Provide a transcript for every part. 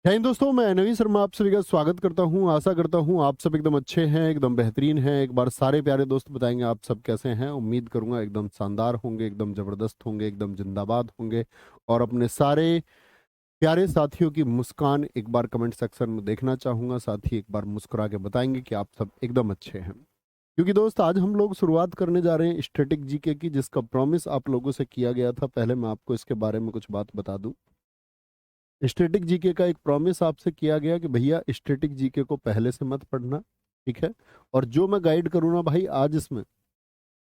जय हिंद दोस्तों, मैं नवीन शर्मा आप सभी का स्वागत करता हूं। आशा करता हूं आप सब एकदम अच्छे हैं, एकदम बेहतरीन हैं। एक बार सारे प्यारे दोस्त बताएंगे आप सब कैसे हैं। उम्मीद करूंगा एकदम शानदार होंगे, एकदम जबरदस्त होंगे, एकदम जिंदाबाद होंगे। और अपने सारे प्यारे साथियों की मुस्कान एक बार कमेंट सेक्शन में देखना चाहूंगा। साथ ही एक बार मुस्कुरा के बताएंगे कि आप सब एकदम अच्छे हैं। क्योंकि दोस्त आज हम लोग शुरुआत करने जा रहे हैं स्टैटिक जीके की, जिसका प्रॉमिस आप लोगों से किया गया था। पहले मैं आपको इसके बारे में कुछ बात बता दूं। स्टैटिक जीके का एक प्रॉमिस आपसे किया गया कि भैया स्टैटिक जीके को पहले से मत पढ़ना, ठीक है। और जो मैं गाइड करूँ ना भाई, आज इसमें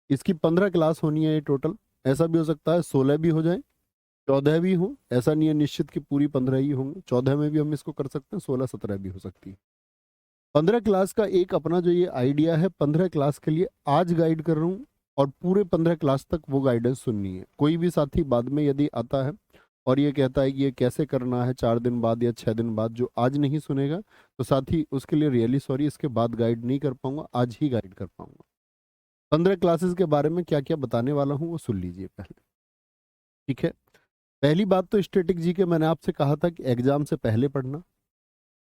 इसकी 15 क्लास होनी है ये टोटल। ऐसा भी हो सकता है 16 भी हो जाए, 14 भी हो। ऐसा नहीं है निश्चित कि पूरी 15 ही होंगे, 14 में भी हम इसको कर सकते हैं, 16-17 भी हो सकती है। 15 क्लास का एक अपना जो ये आइडिया है, 15 क्लास के लिए आज गाइड कर रहा हूँ। और पूरे 15 क्लास तक वो गाइडेंस सुननी है। कोई भी साथी बाद में यदि आता है और ये कहता है कि ये कैसे करना है 4 दिन बाद या 6 दिन बाद, जो आज नहीं सुनेगा, तो साथी उसके लिए रियली सॉरी, इसके बाद गाइड नहीं कर पाऊंगा, आज ही गाइड कर पाऊंगा। 15 क्लासेस के बारे में क्या क्या बताने वाला हूँ वो सुन लीजिए पहले, ठीक है। पहली बात तो स्टैटिक जी के मैंने आपसे कहा था कि एग्जाम से पहले पढ़ना।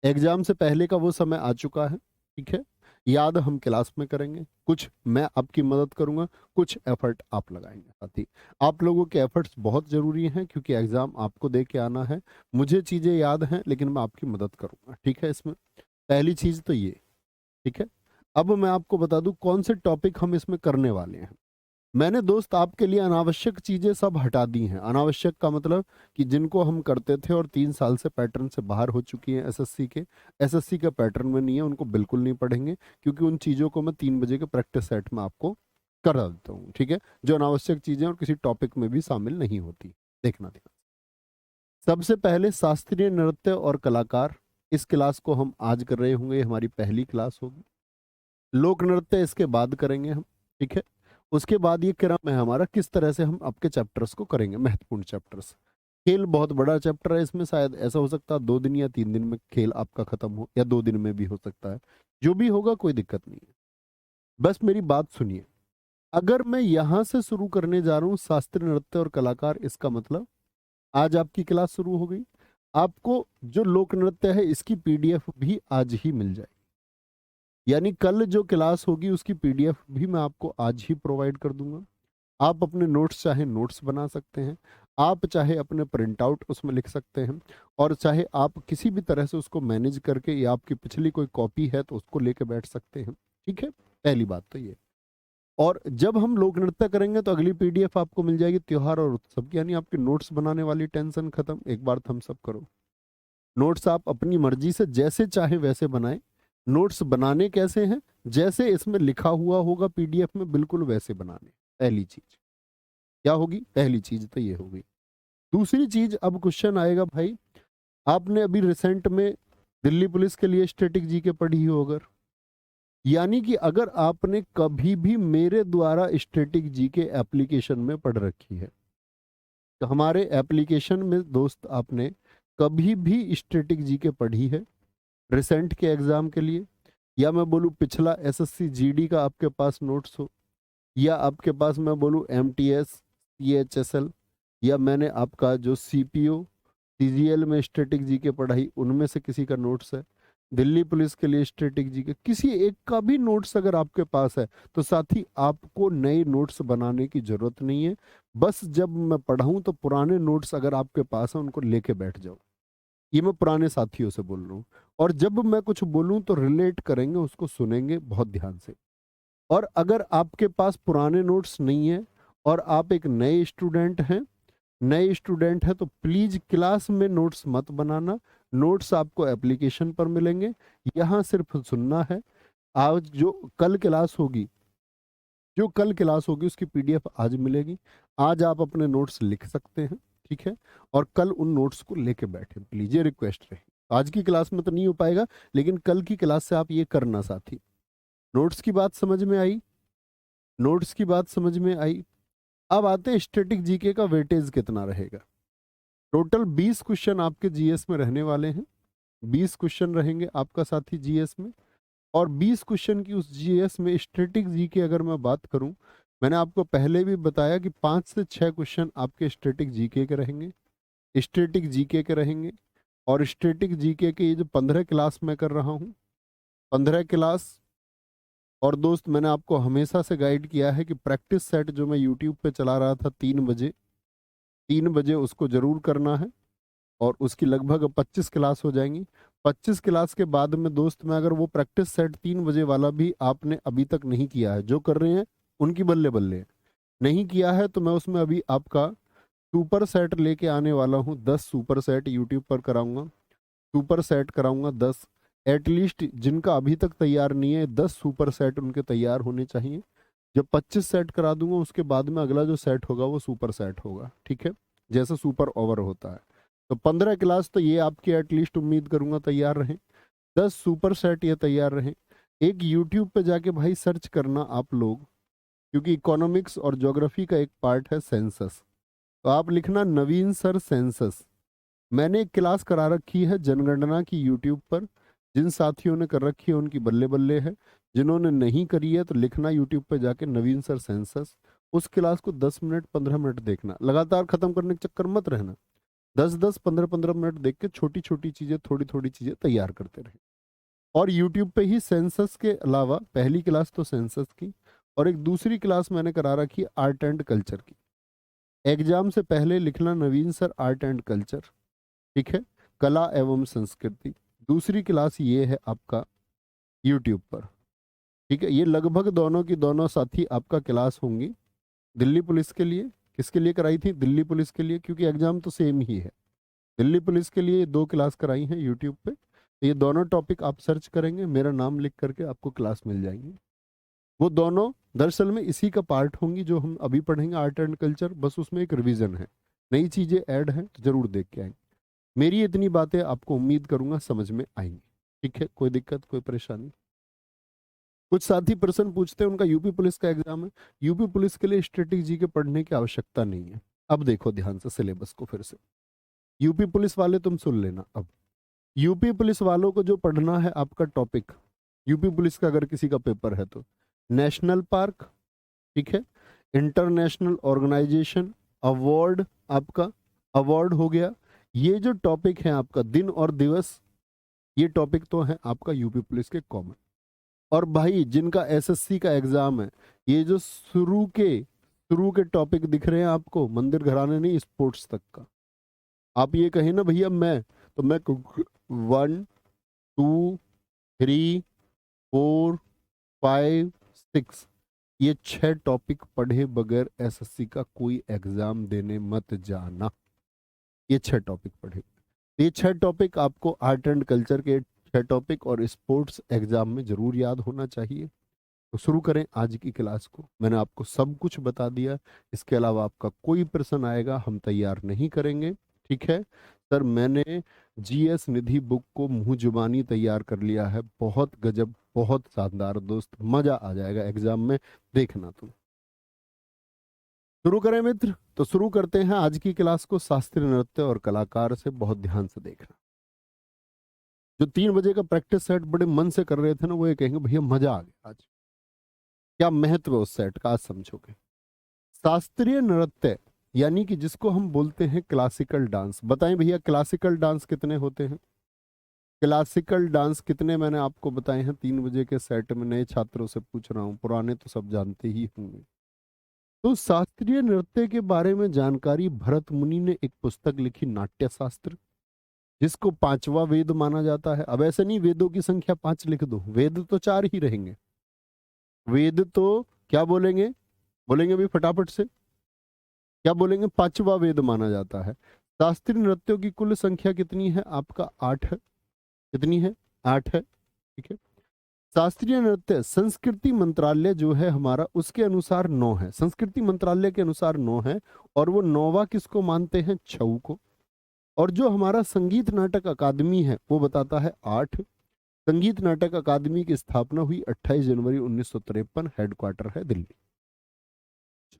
एग्जाम से पहले का वो समय आ चुका है, ठीक है। याद हम क्लास में करेंगे, कुछ मैं आपकी मदद करूंगा, कुछ एफर्ट आप लगाएंगे। साथ ही आप लोगों के एफर्ट्स बहुत जरूरी हैं, क्योंकि एग्जाम आपको दे के आना है। मुझे चीजें याद हैं लेकिन मैं आपकी मदद करूंगा, ठीक है। इसमें पहली चीज तो ये, ठीक है। अब मैं आपको बता दूं कौन से टॉपिक हम इसमें करने वाले हैं। मैंने दोस्त आपके लिए अनावश्यक चीजें सब हटा दी हैं। अनावश्यक का मतलब कि जिनको हम करते थे और 3 साल से पैटर्न से बाहर हो चुकी हैं एसएससी के, एसएससी का पैटर्न में नहीं है, उनको बिल्कुल नहीं पढ़ेंगे। क्योंकि उन चीजों को मैं 3 बजे के प्रैक्टिस सेट में आपको करा देता हूँ, ठीक है। जो अनावश्यक चीजें और किसी टॉपिक में भी शामिल नहीं होती। देखना ध्यान। सबसे पहले शास्त्रीय नृत्य और कलाकार, इस क्लास को हम आज कर रहे होंगे, ये हमारी पहली क्लास होगी। लोक नृत्य इसके बाद करेंगे हम, ठीक है। उसके बाद ये क्रम है हमारा, किस तरह से हम आपके चैप्टर्स को करेंगे, महत्वपूर्ण चैप्टर्स। खेल बहुत बड़ा चैप्टर है, इसमें शायद ऐसा हो सकता है 2 दिन या 3 दिन में खेल आपका खत्म हो, या 2 दिन में भी हो सकता है। जो भी होगा कोई दिक्कत नहीं है, बस मेरी बात सुनिए। अगर मैं यहां से शुरू करने जा रहा हूं शास्त्रीय नृत्य और कलाकार, इसका मतलब आज आपकी क्लास शुरू हो गई। आपको जो लोक नृत्य है इसकी पीडीएफ भी आज ही मिल जाएगी। यानी कल जो क्लास होगी उसकी पीडीएफ भी मैं आपको आज ही प्रोवाइड कर दूंगा। आप अपने नोट्स चाहे नोट्स बना सकते हैं, आप चाहे अपने प्रिंट आउट उसमें लिख सकते हैं, और चाहे आप किसी भी तरह से उसको मैनेज करके, या आपकी पिछली कोई कॉपी है तो उसको लेके बैठ सकते हैं, ठीक है। पहली बात तो ये। और जब हम लोक नृत्य करेंगे तो अगली पीडीएफ आपको मिल जाएगी त्योहार और उत्सव की। यानी आपके नोट्स बनाने वाली टेंशन खत्म। एक बार थम्स अप करो। नोट्स आप अपनी मर्जी से जैसे चाहे वैसे बनाएं। नोट्स बनाने कैसे हैं, जैसे इसमें लिखा हुआ होगा पीडीएफ में, बिल्कुल वैसे बनाने। पहली चीज क्या होगी, पहली चीज तो ये होगी। दूसरी चीज, अब क्वेश्चन आएगा भाई, आपने अभी रिसेंट में दिल्ली पुलिस के लिए स्टैटिक जीके पढ़ी हो अगर, यानी कि अगर आपने कभी भी मेरे द्वारा स्टैटिक जीके एप्लीकेशन में पढ़ रखी है, तो हमारे एप्लीकेशन में दोस्त आपने कभी भी स्टैटिक जीके पढ़ी है रिसेंट के एग्जाम के लिए, या मैं बोलूँ पिछला एसएससी जीडी का आपके पास नोट्स हो, या आपके पास मैं बोलूँ एमटीएस, सीएचएसएल, या मैंने आपका जो सीपीओ सीजीएल में स्टैटिक जीके पढ़ाई उनमें से किसी का नोट्स है, दिल्ली पुलिस के लिए स्टैटिक जीके किसी एक का भी नोट्स अगर आपके पास है, तो साथ ही आपको नए नोट्स बनाने की जरूरत नहीं है। बस जब मैं पढ़ाऊं तो पुराने नोट्स अगर आपके पास है उनको लेके बैठ जाओ। ये मैं पुराने साथियों से बोल रहा हूँ। और जब मैं कुछ बोलूं तो रिलेट करेंगे, उसको सुनेंगे बहुत ध्यान से। और अगर आपके पास पुराने नोट्स नहीं है और आप एक नए स्टूडेंट हैं, नए स्टूडेंट है, तो प्लीज क्लास में नोट्स मत बनाना। नोट्स आपको एप्लीकेशन पर मिलेंगे, यहाँ सिर्फ सुनना है। आज जो कल क्लास होगी, जो कल क्लास होगी उसकी पीडीएफ आज मिलेगी। आज आप अपने नोट्स लिख सकते हैं, ठीक है। और कल उन नोट्स को लेके बैठे, प्लीज, ये रिक्वेस्ट रहे। आज की क्लास में तो नहीं हो पाएगा, लेकिन कल की क्लास से आप ये करना साथी। नोट्स की बात समझ में आई, नोट्स की बात समझ में आई। अब आते हैं स्टैटिक जीके का वेटेज कितना रहेगा। टोटल 20 क्वेश्चन आपके जीएस में रहने वाले हैं। 20 क्वेश्चन रहेंगे आपका साथी जीएस में। और 20 क्वेश्चन की उस जीएस में स्टैटिक जीके अगर मैं बात करूं, मैंने आपको पहले भी बताया कि 5 से 6 क्वेश्चन आपके स्टैटिक जीके के रहेंगे, स्टैटिक जीके के रहेंगे। और स्टैटिक जीके के ये जो 15 क्लास मैं कर रहा हूँ, 15 क्लास। और दोस्त मैंने आपको हमेशा से गाइड किया है कि प्रैक्टिस सेट जो मैं यूट्यूब पे चला रहा था 3 बजे, 3 बजे उसको जरूर करना है। और उसकी लगभग 25 क्लास हो जाएंगी। 25 क्लास के बाद में दोस्त में अगर वो प्रैक्टिस सेट 3 बजे वाला भी आपने अभी तक नहीं किया है, जो कर रहे हैं उनकी बल्ले बल्ले, नहीं किया है तो मैं उसमें अभी आपका सुपर सेट लेके आने वाला हूँ। 10 सुपर सेट यूट्यूब पर कराऊंगा, सुपर सेट कराऊंगा 10। एटलीस्ट जिनका अभी तक तैयार नहीं है 10 सुपर सेट उनके तैयार होने चाहिए। जब 25 सेट करा दूंगा उसके बाद में अगला जो सेट होगा वो सुपर सेट होगा, ठीक है, जैसे सुपर ओवर होता है। तो 15 क्लास तो ये आपकी एटलीस्ट उम्मीद करूंगा तैयार रहें। 10 सुपर सेट ये तैयार रहें। एक यूट्यूब पे जाके भाई सर्च करना आप लोग, क्योंकि इकोनॉमिक्स और ज्योग्राफी का एक पार्ट है सेंसस, तो आप लिखना नवीन सर सेंसस। मैंने एक क्लास करा रखी है जनगणना की यूट्यूब पर, जिन साथियों ने कर रखी है उनकी बल्ले बल्ले है। जिन्होंने नहीं करी है तो लिखना यूट्यूब पे जाके नवीन सर सेंसस। उस क्लास को 10 मिनट 15 मिनट देखना, लगातार खत्म करने के चक्कर मत रहना। 10-10 15-15 मिनट देख के छोटी छोटी चीजें, थोड़ी थोड़ी चीजें तैयार करते रहे। और यूट्यूब पे ही सेंसस के अलावा पहली क्लास तो सेंसस की, और एक दूसरी क्लास मैंने करा रखी है आर्ट एंड कल्चर की। एग्जाम से पहले लिखना नवीन सर आर्ट एंड कल्चर, ठीक है, कला एवं संस्कृति। दूसरी क्लास ये है आपका यूट्यूब पर, ठीक है। ये लगभग दोनों की दोनों साथी आपका क्लास होंगी दिल्ली पुलिस के लिए। किसके लिए कराई थी? दिल्ली पुलिस के लिए, क्योंकि एग्जाम तो सेम ही है। दिल्ली पुलिस के लिए 2 क्लास कराई हैं यूट्यूब पे। ये दोनों टॉपिक आप सर्च करेंगे, मेरा नाम लिख करके आपको क्लास मिल जाएंगी। वो दोनों दरअसल में इसी का पार्ट होंगी जो हम अभी पढ़ेंगे, आर्ट एंड कल्चर, बस उसमें एक रिवीजन है, नई चीजें ऐड हैं तो जरूर देख के आएंगे। मेरी इतनी बातें आपको उम्मीद करूंगा समझ में आएंगी, ठीक है, कोई दिक्कत कोई परेशानी? कुछ साथी प्रश्न पूछते हैं, उनका यूपी पुलिस का एग्जाम है। यूपी पुलिस के लिए स्ट्रेटेजी के पढ़ने की आवश्यकता नहीं है। अब देखो ध्यान से सिलेबस को फिर से, यूपी पुलिस वाले तुम सुन लेना। अब यूपी पुलिस वालों को जो पढ़ना है आपका टॉपिक, यूपी पुलिस का अगर किसी का पेपर है तो नेशनल पार्क, ठीक है, इंटरनेशनल ऑर्गेनाइजेशन, अवार्ड, आपका अवार्ड हो गया। ये जो टॉपिक है आपका दिन और दिवस, ये टॉपिक तो है आपका यूपी पुलिस के कॉमन। और भाई जिनका एसएससी का एग्जाम है, ये जो शुरू के टॉपिक दिख रहे हैं आपको, मंदिर घराने नहीं स्पोर्ट्स तक का, आप ये कहें ना भैया मैं, तो मैं 1 2 3 4 5 6, ये 6 टॉपिक पढ़े बगैर एसएससी का कोई एग्जाम देने मत जाना। ये 6 टॉपिक पढ़े, ये 6 टॉपिक आपको आर्ट एंड कल्चर के 6 टॉपिक और स्पोर्ट्स एग्जाम में जरूर याद होना चाहिए। तो शुरू करें आज की क्लास को। मैंने आपको सब कुछ बता दिया, इसके अलावा आपका कोई प्रश्न आएगा हम तैयार नहीं करेंगे, ठीक है। सर मैंने जीएस निधि बुक को मुंह जुबानी तैयार कर लिया है, बहुत गजब, बहुत शानदार दोस्त, मजा आ जाएगा एग्जाम में, देखना तुम। शुरू करें मित्र? तो शुरू करते हैं आज की क्लास को शास्त्रीय नृत्य और कलाकार से। बहुत ध्यान से देखना। जो 3 बजे का प्रैक्टिस सेट बड़े मन से कर रहे थे ना, वो ये कहेंगे भैया मजा आ गया, आज क्या महत्व है उस सेट का, आज समझोगे। शास्त्रीय नृत्य यानी कि जिसको हम बोलते हैं क्लासिकल डांस। बताएं भैया क्लासिकल डांस कितने होते हैं? क्लासिकल डांस कितने मैंने आपको बताए हैं 3 बजे के सेट में? नए छात्रों से पूछ रहा हूं, पुराने तो सब जानते ही होंगे। तो शास्त्रीय नृत्य के बारे में जानकारी भरत मुनि ने एक पुस्तक लिखी, नाट्य शास्त्र, जिसको 5वां वेद माना जाता है। अब ऐसे नहीं वेदों की संख्या 5 लिख दो, वेद तो 4 ही रहेंगे। वेद तो क्या बोलेंगे, बोलेंगे भी फटाफट से, क्या बोलेंगे? 5वां वेद माना जाता है। शास्त्रीय नृत्यों की कुल संख्या कितनी है? आपका 8 है। कितनी है? 8 है, ठीक है। शास्त्रीय नृत्य संस्कृति मंत्रालय जो है हमारा, उसके अनुसार 9 है, संस्कृति मंत्रालय के अनुसार 9 है। और वो 9वां किसको मानते हैं? छऊ को। और जो हमारा संगीत नाटक अकादमी है वो बताता है 8। संगीत नाटक अकादमी की स्थापना हुई 28 जनवरी 1953, हेडक्वार्टर है दिल्ली।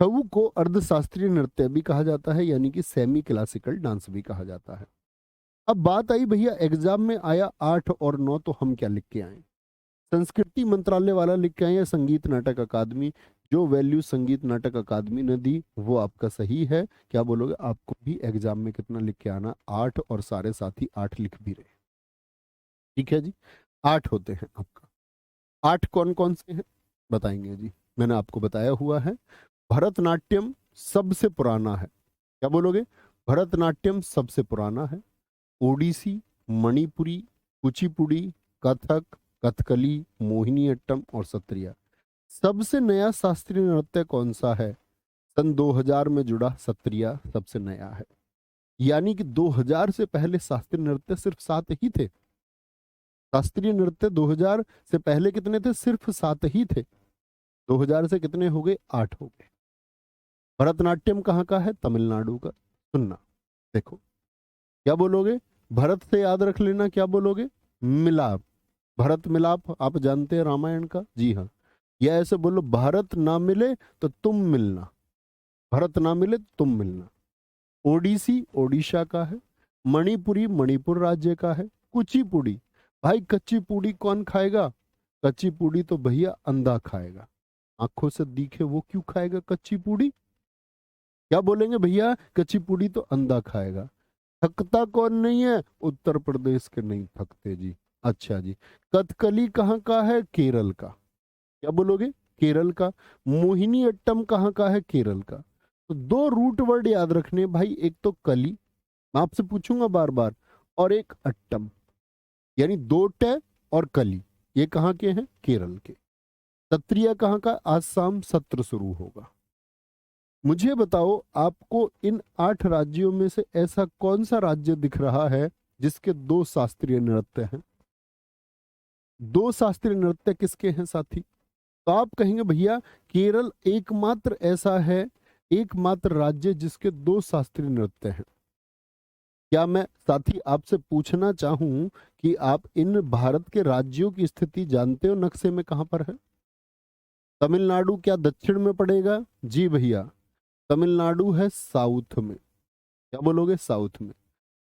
छऊ को अर्धशास्त्रीय नृत्य भी कहा जाता है, यानी कि सेमी क्लासिकल डांस भी कहा जाता है। अब बात आई भैया एग्जाम में आया 8 और 9, तो हम क्या लिख के आए? संस्कृति मंत्रालय वाला लिख के आए या संगीत नाटक अकादमी? जो वैल्यू संगीत नाटक अकादमी ने दी वो आपका सही है। क्या बोलोगे? आपको भी एग्जाम में कितना लिख के आना? 8, और सारे साथी 8 लिख भी रहे। ठीक है जी, 8 होते हैं आपका। 8 कौन कौन से हैं बताएंगे जी। मैंने आपको बताया हुआ है। भरतनाट्यम सबसे पुराना है। क्या बोलोगे? भरतनाट्यम सबसे पुराना है। ओडिसी, मणिपुरी, कुचिपुड़ी, कथक, कथकली, मोहिनीअट्टम और सत्रिया। सबसे नया शास्त्रीय नृत्य कौन सा है? सन 2000 में जुड़ा सत्रिया सबसे नया है। यानी कि 2000 से पहले शास्त्रीय नृत्य सिर्फ 7 ही थे। शास्त्रीय नृत्य 2000 से पहले कितने थे? सिर्फ 7 ही थे। 2000 से कितने हो गए? 8 हो गए। भरतनाट्यम कहाँ का है? तमिलनाडु का। सुनना, देखो क्या बोलोगे? भरत से याद रख लेना, क्या बोलोगे? मिलाप। भरत मिलाप आप जानते हैं रामायण का? जी हाँ। या ऐसे बोलो, भारत ना मिले तो तुम मिलना। भरत ना मिले तो तुम मिलना। ओडिसी ओडिशा का है। मणिपुरी मणिपुर राज्य का है। कुचिपुड़ी, भाई कच्ची पूड़ी कौन खाएगा? कच्ची पूड़ी तो भैया अंधा खाएगा। आंखों से दिखे वो क्यों खाएगा कच्ची पूड़ी? क्या बोलेंगे भैया? कच्ची पूड़ी तो अंधा खाएगा। थकता कौन नहीं है? उत्तर प्रदेश के नहीं थकते जी। अच्छा जी। कथकली कहाँ का है? केरल का। क्या बोलोगे? केरल का। मोहिनी अट्टम कहाँ का है? केरल का। तो 2 रूट वर्ड याद रखने भाई, एक तो कली, मैं आपसे पूछूंगा बार बार, और एक अट्टम, यानी 2 ट और कली। ये कहाँ के हैं? केरल के। सत्रिया कहाँ का? आज शाम सत्र शुरू होगा। मुझे बताओ, आपको इन 8 राज्यों में से ऐसा कौन सा राज्य दिख रहा है जिसके 2 शास्त्रीय नृत्य हैं? 2 शास्त्रीय नृत्य किसके हैं साथी? तो आप कहेंगे भैया केरल एकमात्र ऐसा है, एकमात्र राज्य जिसके 2 शास्त्रीय नृत्य हैं। क्या मैं साथी आपसे पूछना चाहूं कि आप इन भारत के राज्यों की स्थिति जानते हो नक्शे में कहां पर है? तमिलनाडु क्या दक्षिण में पड़ेगा? जी भैया, तमिलनाडु है साउथ में। क्या बोलोगे? साउथ में।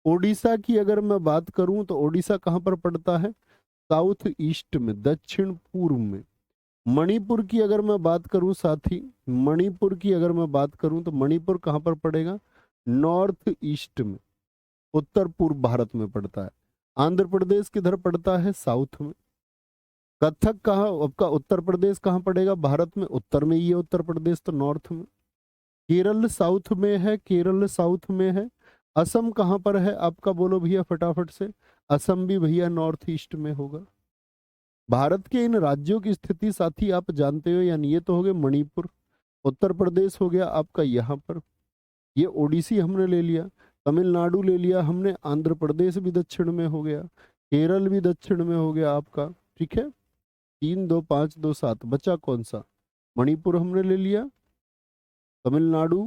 ओडिशा की अगर मैं बात करूं तो ओडिशा कहां पर पड़ता है? साउथ ईस्ट में, दक्षिण पूर्व में। मणिपुर की अगर मैं बात करूं साथी, मणिपुर की अगर मैं बात करूं तो मणिपुर कहां पर पड़ेगा? नॉर्थ ईस्ट में, उत्तर पूर्व भारत में पड़ता है। आंध्र प्रदेश किधर पड़ता है? साउथ में। कथक कहाँ आपका? उत्तर प्रदेश कहाँ पड़ेगा भारत में? उत्तर में ही है उत्तर प्रदेश, तो नॉर्थ में। केरल साउथ में है, केरल साउथ में है। असम कहाँ पर है आपका? बोलो भैया फटाफट से। असम भी भैया नॉर्थ ईस्ट में होगा। भारत के इन राज्यों की स्थिति साथी आप जानते हो, यानी ये तो हो गए मणिपुर। उत्तर प्रदेश हो गया आपका यहाँ पर। ये ओडिसी हमने ले लिया, तमिलनाडु ले लिया हमने, आंध्र प्रदेश भी दक्षिण में हो गया, केरल भी दक्षिण में हो गया आपका। ठीक है, 3 2 5 2 7, बचा कौन सा? मणिपुर हमने ले लिया, तमिलनाडु,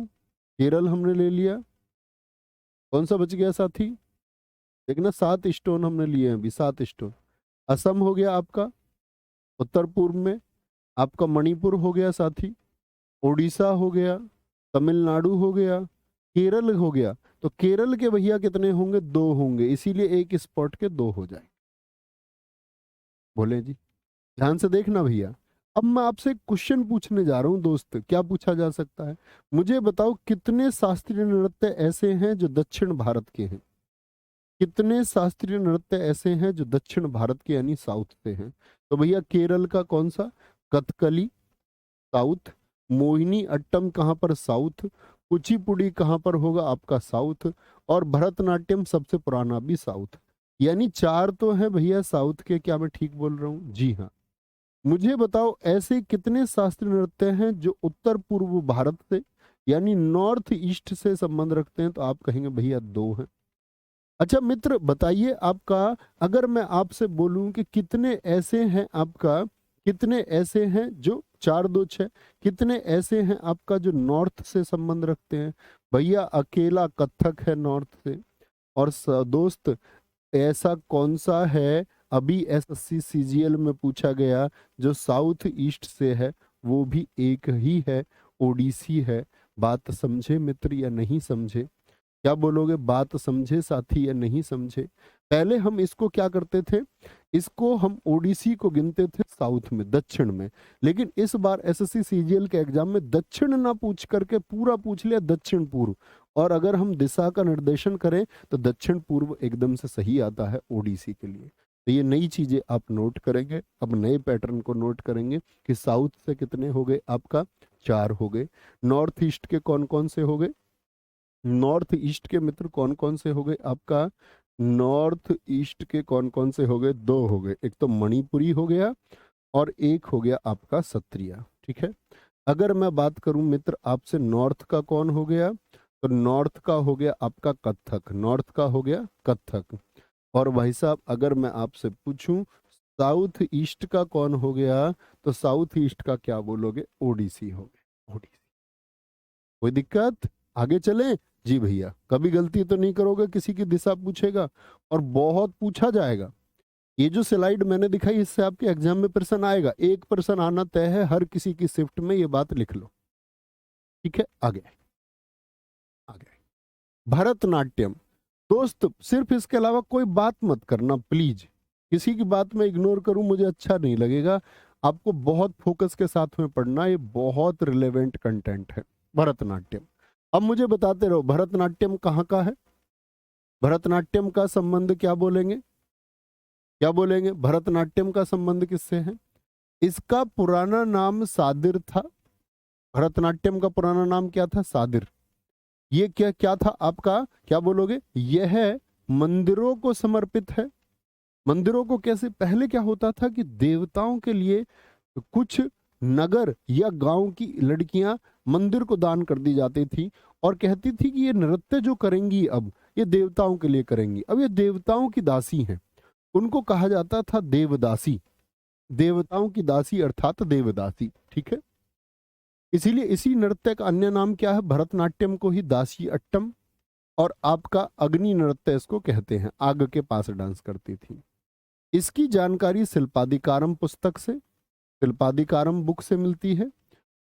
केरल हमने ले लिया। कौन सा बच गया साथी? देखना, 7 स्टोन हमने लिए हैं अभी, 7 स्टोन। असम हो गया आपका उत्तर पूर्व में, आपका मणिपुर हो गया साथी, उड़ीसा हो गया, तमिलनाडु हो गया, केरल हो गया। तो केरल के भैया कितने होंगे? 2 होंगे, इसीलिए एक स्पॉट के 2 हो जाए। बोले जी, ध्यान से देखना भैया। अब मैं आपसे एक क्वेश्चन पूछने जा रहा हूं दोस्त, क्या पूछा जा सकता है? मुझे बताओ कितने शास्त्रीय नृत्य ऐसे हैं जो दक्षिण भारत के हैं? कितने शास्त्रीय नृत्य ऐसे हैं जो दक्षिण भारत के यानी साउथ से हैं? तो भैया केरल का कौन सा? कथकली साउथ। मोहिनी अट्टम कहाँ पर? साउथ। कुचिपुड़ी कहाँ पर होगा आपका? साउथ। और भरतनाट्यम सबसे पुराना भी साउथ। यानी 4 तो है भैया साउथ के। क्या मैं ठीक बोल रहा हूँ? जी हाँ। मुझे बताओ ऐसे कितने शास्त्रीय नृत्य हैं जो उत्तर पूर्व भारत से यानी नॉर्थ ईस्ट से संबंध रखते हैं? तो आप कहेंगे भैया 2 हैं। अच्छा मित्र बताइए आपका, अगर मैं आपसे बोलूं कि कितने ऐसे हैं आपका, कितने ऐसे हैं जो 4 2 6, कितने ऐसे हैं आपका जो नॉर्थ से संबंध रखते हैं? भैया अकेला कथक है नॉर्थ से। और दोस्त ऐसा कौन सा है अभी एसएससी सीजीएल में पूछा गया जो साउथ ईस्ट से है? वो भी एक ही है, ओडिसी है। बात समझे मित्र या नहीं समझे? क्या बोलोगे? बात समझे साथी या नहीं समझे? पहले हम इसको क्या करते थे, इसको हम ओडिसी को गिनते थे साउथ में, दक्षिण में। लेकिन इस बार एसएससी सीजीएल के एग्जाम में दक्षिण ना पूछ करके पूरा पूछ लिया दक्षिण पूर्व। और अगर हम दिशा का निर्देशन करें तो दक्षिण पूर्व एकदम से सही आता है ओडिसी के लिए। तो ये नई चीजें आप नोट करेंगे। अब नए पैटर्न को नोट करेंगे कि साउथ से कितने हो गए आपका? 4 हो गए। नॉर्थ ईस्ट के कौन कौन से हो गए? नॉर्थ ईस्ट के मित्र कौन कौन से हो गए आपका? नॉर्थ ईस्ट के कौन कौन से हो गए? 2 हो गए। एक तो मणिपुरी हो गया और एक हो गया आपका सत्रिया। ठीक है। अगर मैं बात करूं मित्र आपसे, नॉर्थ का कौन हो गया? तो नॉर्थ का हो गया आपका कथक। नॉर्थ का हो गया कथक। और भाई साहब अगर मैं आपसे पूछूं साउथ ईस्ट का कौन हो गया, तो साउथ ईस्ट का क्या बोलोगे? ओडिसी हो गया। ओडिसी। कोई दिक्कत? आगे चलें? जी भैया, कभी गलती तो नहीं करोगे? किसी की दिशा पूछेगा और बहुत पूछा जाएगा। ये जो स्लाइड मैंने दिखाई इससे आपके एग्जाम में प्रश्न आएगा, 1% आना तय है हर किसी की शिफ्ट में, ये बात लिख लो। ठीक है। आगे आगे भरतनाट्यम। दोस्त सिर्फ इसके अलावा कोई बात मत करना प्लीज। किसी की बात में इग्नोर करूं मुझे अच्छा नहीं लगेगा। आपको बहुत फोकस के साथ में पढ़ना, ये बहुत रिलेवेंट कंटेंट है। भरतनाट्यम, अब मुझे बताते रहो भरतनाट्यम कहाँ का है? भरतनाट्यम का संबंध क्या बोलेंगे? क्या बोलेंगे? भरतनाट्यम का संबंध किससे है? इसका पुराना नाम सादिर था। भरतनाट्यम का पुराना नाम क्या था? सादिर। ये क्या क्या था आपका? क्या बोलोगे? यह मंदिरों को समर्पित है। मंदिरों को कैसे? पहले क्या होता था कि देवताओं के लिए कुछ नगर या गांव की लड़कियां मंदिर को दान कर दी जाती थी और कहती थी कि ये नृत्य जो करेंगी अब ये देवताओं के लिए करेंगी। अब ये देवताओं की दासी हैं, उनको कहा जाता था देवदासी। देवताओं की दासी अर्थात देवदासी। ठीक है। इसीलिए इसी नृत्य का अन्य नाम क्या है? भरतनाट्यम को ही दासी अट्टम और आपका अग्नि नृत्य इसको कहते हैं। आग के पास डांस करती थी। इसकी जानकारी शिल्पादिकारम पुस्तक से, शिल्पादिकारम बुक से मिलती है।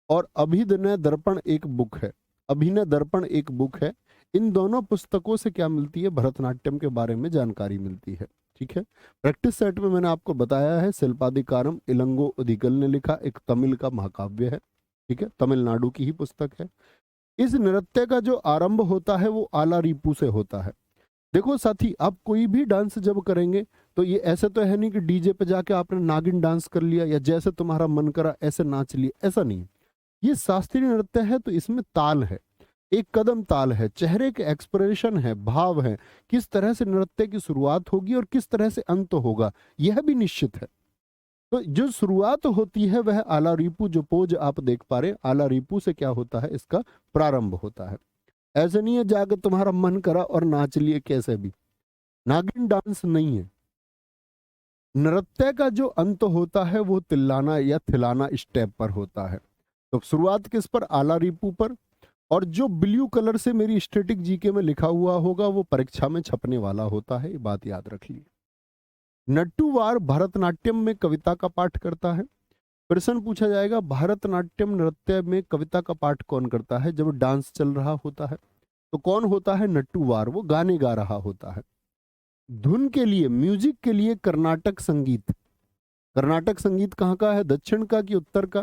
और अभिनय दर्पण एक बुक है। अभिनय दर्पण एक बुक है। इन दोनों पुस्तकों से क्या मिलती है? भरतनाट्यम के बारे में जानकारी मिलती है। ठीक है। प्रैक्टिस सेट में मैंने आपको बताया है शिल्पादिकारम इलंगो उदिगल ने लिखा, एक तमिल का महाकाव्य है। ठीक है, तमिलनाडु की ही पुस्तक है। इस नृत्य का जो आरंभ होता है वो आला रिपू से होता है। देखो साथी, आप कोई भी डांस जब करेंगे तो ये ऐसे तो है नहीं कि डीजे पे जाके आपने नागिन डांस कर लिया या जैसे तुम्हारा मन करा ऐसे नाच लिया, ऐसा नहीं। ये शास्त्रीय नृत्य है तो इसमें ताल है, एक कदम ताल है, चेहरे के एक्सप्रेशन है, भाव है, किस तरह से नृत्य की शुरुआत होगी और किस तरह से अंत होगा यह भी निश्चित है। तो जो शुरुआत होती है वह आला रिपू, जो पोज आप देख पा रहे आला रिपू से क्या होता है? इसका प्रारंभ होता है। ऐसे नहीं है जाकर तुम्हारा मन करा और नाच लिए कैसे भी। नागिन डांस नहीं है। नृत्य का जो अंत होता है वो तिल्लाना या थिलाना स्टेप पर होता है। तो शुरुआत किस पर? आला रिपू पर। और जो ब्लू कलर से मेरी स्टैटिक जीके में लिखा हुआ होगा वो परीक्षा में छपने वाला होता है, ये बात याद रखिए। नट्टूवार भरतनाट्यम में कविता का पाठ करता है। प्रश्न पूछा जाएगा भरतनाट्यम नृत्य में कविता का पाठ कौन करता है? जब डांस चल रहा होता है तो कौन होता है? नट्टूवार, वो गाने गा रहा होता है। धुन के लिए, म्यूजिक के लिए कर्नाटक संगीत। कर्नाटक संगीत कहाँ का है? दक्षिण का कि उत्तर का?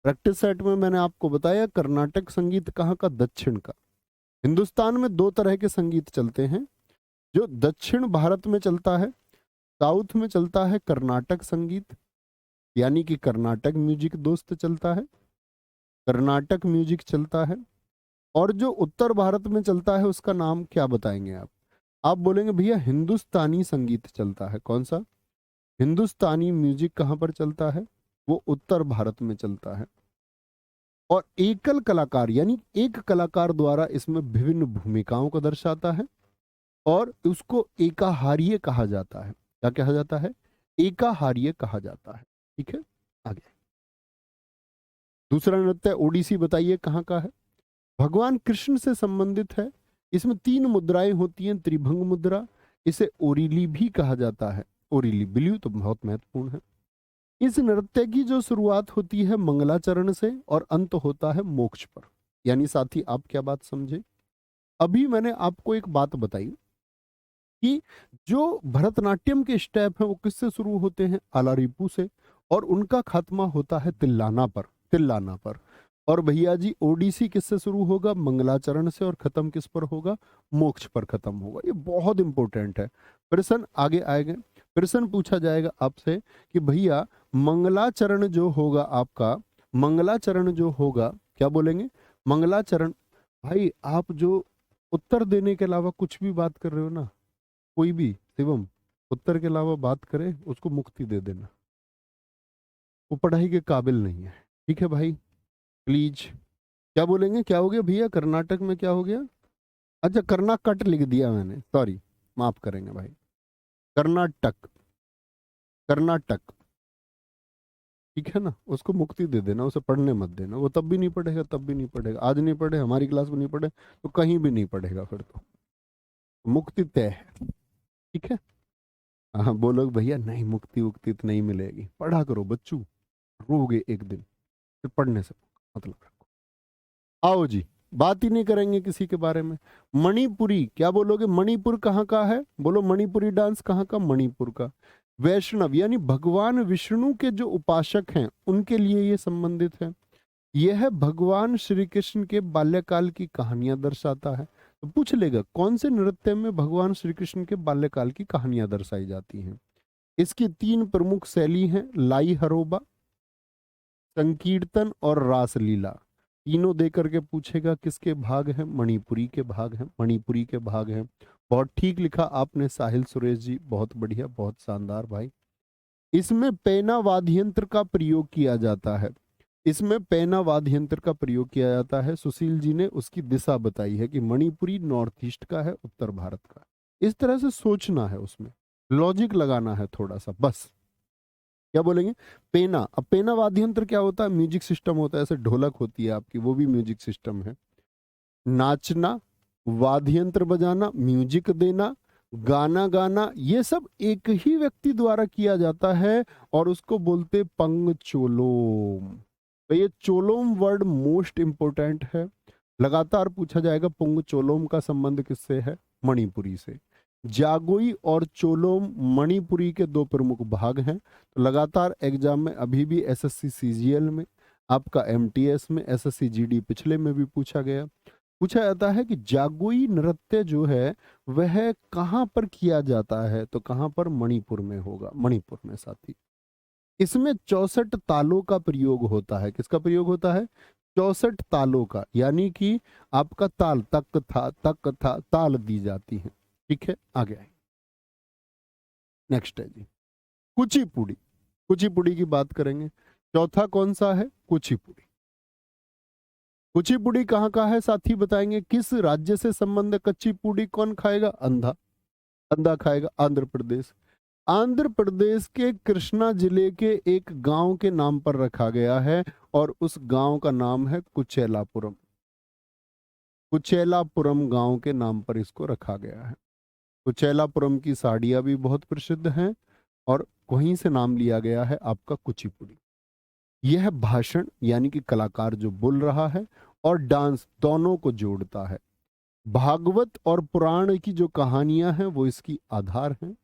प्रैक्टिस सेट में मैंने आपको बताया कर्नाटक संगीत कहाँ का? दक्षिण का। हिंदुस्तान में 2 तरह के संगीत चलते हैं। जो दक्षिण भारत में चलता है, साउथ में चलता है कर्नाटक संगीत, यानी कि कर्नाटक म्यूजिक दोस्त चलता है, कर्नाटक म्यूजिक चलता है। और जो उत्तर भारत में चलता है उसका नाम क्या बताएंगे आप? आप बोलेंगे भैया हिंदुस्तानी संगीत चलता है। कौन सा? हिंदुस्तानी म्यूजिक कहाँ पर चलता है? वो उत्तर भारत में चलता है। और एकल कलाकार यानी एक कलाकार द्वारा इसमें विभिन्न भूमिकाओं को दर्शाता है और उसको एकाहार्य कहा जाता है। क्या कहा जाता है? एकाहार्य कहा जाता है। ठीक है। आगे दूसरा नृत्य ओडिसी, बताइए कहाँ का है? भगवान कृष्ण से संबंधित है। इसमें 3 मुद्राएं होती हैं, त्रिभंग मुद्रा। इसे ओरिली भी कहा जाता है। ओरिली बिल्यू तो बहुत महत्वपूर्ण है। इस नृत्य की जो शुरुआत होती है मंगलाचरण से और अंत होता है मोक्ष पर। यानी साथी आप क्या बात समझे? अभी मैंने आपको एक बात बताई कि जो भरतनाट्यम के स्टेप हैं वो किससे शुरू होते हैं, अलारिपू से, और उनका खात्मा होता है तिल्लाना पर। और भैया जी ओडिसी किससे शुरू होगा, मंगलाचरण से, और खत्म किस पर होगा, मोक्ष पर खत्म होगा। ये बहुत इंपॉर्टेंट है। प्रश्न आगे आएंगे, प्रश्न पूछा जाएगा आपसे कि भैया मंगलाचरण जो होगा आपका, मंगलाचरण जो होगा, क्या बोलेंगे, मंगलाचरण। भाई आप जो उत्तर देने के अलावा कुछ भी बात कर रहे हो ना, कोई भी शिवम उत्तर के अलावा बात करे उसको मुक्ति दे देना, वो पढ़ाई के काबिल नहीं है। ठीक है भाई, प्लीज। क्या बोलेंगे, क्या हो गया भैया, कर्नाटक में क्या हो गया, अच्छा कर्नाटक लिख दिया मैंने, सॉरी, माफ करेंगे भाई। कर्नाटक, कर्नाटक, ठीक है ना, उसको मुक्ति दे देना, उसे पढ़ने मत देना, वो तब भी नहीं पढ़ेगा, तब भी नहीं पढ़ेगा, आज नहीं पढ़े, हमारी क्लास में नहीं पढ़े तो कहीं भी नहीं पढ़ेगा, फिर तो मुक्ति तय है। ठीक है, हाँ बोलो भैया नहीं मुक्ति उक्ति तो नहीं मिलेगी, पढ़ा करो बच्चू, रोगे एक दिन, फिर पढ़ने से मतलब रखो। आओ जी, बात ही नहीं करेंगे किसी के बारे में। मणिपुरी, क्या बोलोगे, मणिपुर कहाँ का है, बोलो मणिपुरी डांस कहाँ का, मणिपुर का। वैष्णव यानी भगवान विष्णु के जो उपासक हैं उनके लिए ये संबंधित है। यह भगवान श्री कृष्ण के बाल्यकाल की कहानियां दर्शाता है। तो पूछ लेगा कौन से नृत्य में भगवान श्री कृष्ण के बाल्यकाल की कहानियां दर्शाई जाती हैं। इसकी 3 प्रमुख शैली हैं, लाई हरोबा, संकीर्तन और रासलीला। तीनों दे करके पूछेगा किसके भाग हैं, मणिपुरी के भाग हैं, मणिपुरी के भाग हैं। बहुत ठीक लिखा आपने साहिल सुरेश जी, बहुत बढ़िया, बहुत शानदार भाई। इसमें पैना वाद्य यंत्र का प्रयोग किया जाता है, इसमें पैना वाद्य यंत्र का प्रयोग किया जाता है। सुशील जी ने उसकी दिशा बताई है कि मणिपुरी नॉर्थ ईस्ट का है, उत्तर भारत का। इस तरह से सोचना है, उसमें लॉजिक लगाना है थोड़ा सा, बस। क्या बोलेंगे, पेना। अब पेना वाद्य यंत्र क्या होता है, म्यूजिक सिस्टम होता है, ऐसे ढोलक होती है आपकी, वो भी म्यूजिक सिस्टम है। नाचना, वाद्य यंत्र बजाना, म्यूजिक देना, गाना गाना, ये सब एक ही व्यक्ति द्वारा किया जाता है और उसको बोलते पंगचोलोम। तो ये चोलोम वर्ड मोस्ट इंपोर्टेंट है, लगातार पूछा जाएगा। पुंगचोलोम का संबंध किससे है, मणिपुरी से। जागोई और चोलोम मणिपुरी के 2 प्रमुख भाग हैं। तो लगातार एग्जाम में अभी भी एसएससी सीजीएल में, आपका एमटीएस में, एसएससी जीडी पिछले में भी पूछा गया, पूछा जाता है कि जागोई नृत्य जो है वह कहां पर किया जाता है, तो कहां पर, मणिपुर में होगा, मणिपुर में साथी। इसमें 64 तालों का प्रयोग होता है, किसका प्रयोग होता है, 64 तालों का, यानी कि आपका ताल तक था ताल दी जाती है। ठीक है, आगे आए, नेक्स्ट है जी कुचिपुड़ी। कुचिपुड़ी की बात करेंगे, चौथा कौन सा है, कुचिपुड़ी। कुचिपुड़ी कहाँ का है साथी बताएंगे, किस राज्य से संबंध है, कच्ची पूड़ी कौन खाएगा, अंधा, अंधा खाएगा, आंध्र प्रदेश। आंध्र प्रदेश के कृष्णा जिले के एक गांव के नाम पर रखा गया है और उस गांव का नाम है कुचेलापुरम। कुचेलापुरम गांव के नाम पर इसको रखा गया है। कुचेलापुरम की साड़ियां भी बहुत प्रसिद्ध हैं और वहीं से नाम लिया गया है आपका कुचिपुड़ी। यह भाषण यानी कि कलाकार जो बोल रहा है और डांस दोनों को जोड़ता है। भागवत और पुराण की जो कहानियां हैं वो इसकी आधार हैं।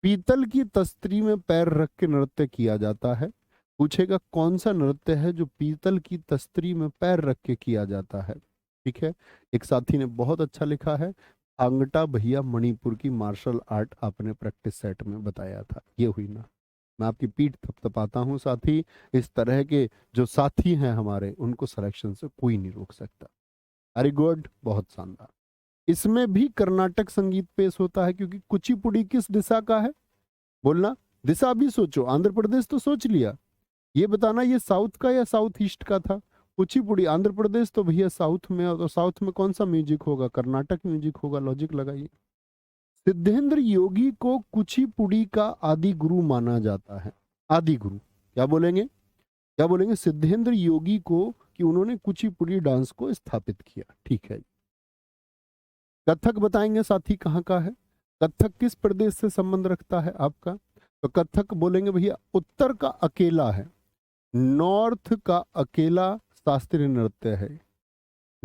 पीतल की तस्तरी में पैर रख के नृत्य किया जाता है। पूछेगा कौन सा नृत्य है जो पीतल की तस्तरी में पैर रख के किया जाता है। ठीक है, एक साथी ने बहुत अच्छा लिखा है, अंगटा भैया मणिपुर की मार्शल आर्ट आपने प्रैक्टिस सेट में बताया था, ये हुई ना। मैं आपकी पीठ थपथपाता हूँ साथी, इस तरह के जो साथी हैं हमारे उनको सिलेक्शन से कोई नहीं रोक सकता। वेरी गुड, बहुत शानदार। इसमें भी कर्नाटक संगीत पेश होता है, क्योंकि कुचिपुड़ी किस दिशा का है, बोलना, दिशा भी सोचो, आंध्र प्रदेश तो सोच लिया, ये बताना ये साउथ का या साउथ ईस्ट का था। कुचिपुड़ी आंध्र प्रदेश तो भैया साउथ में, और साउथ में कौन सा म्यूजिक होगा, कर्नाटक म्यूजिक होगा, लॉजिक लगाइए। सिद्धेंद्र योगी को कुचिपुड़ी का आदि गुरु माना जाता है। आदि गुरु, क्या बोलेंगे, क्या बोलेंगे, सिद्धेंद्र योगी को, कि उन्होंने कुचिपुड़ी डांस को स्थापित किया। ठीक है, कथक बताएंगे साथी कहाँ का है, कथक किस प्रदेश से संबंध रखता है आपका, तो कथक बोलेंगे भैया उत्तर का अकेला है, नॉर्थ का अकेला शास्त्रीय नृत्य है।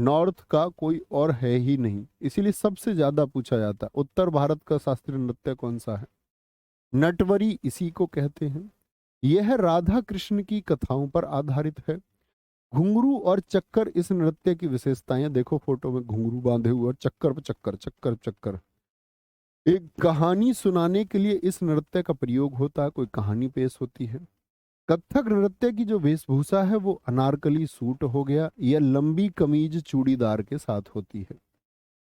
नॉर्थ का कोई और है ही नहीं, इसीलिए सबसे ज्यादा पूछा जाता है। उत्तर भारत का शास्त्रीय नृत्य कौन सा है? नटवरी इसी को कहते हैं। यह राधा कृष्ण की कथाओं पर आधारित है। घुंघरू और चक्कर इस नृत्य की विशेषताएं। देखो फोटो में घुंघरू बांधे हुए और चक्कर पे चक्कर, चक्कर चक्कर। एक कहानी सुनाने के लिए इस नृत्य का प्रयोग होता है, कोई कहानी पेश होती है। कथक नृत्य की जो वेशभूषा है वो अनारकली सूट हो गया, यह लंबी कमीज चूड़ीदार के साथ होती है।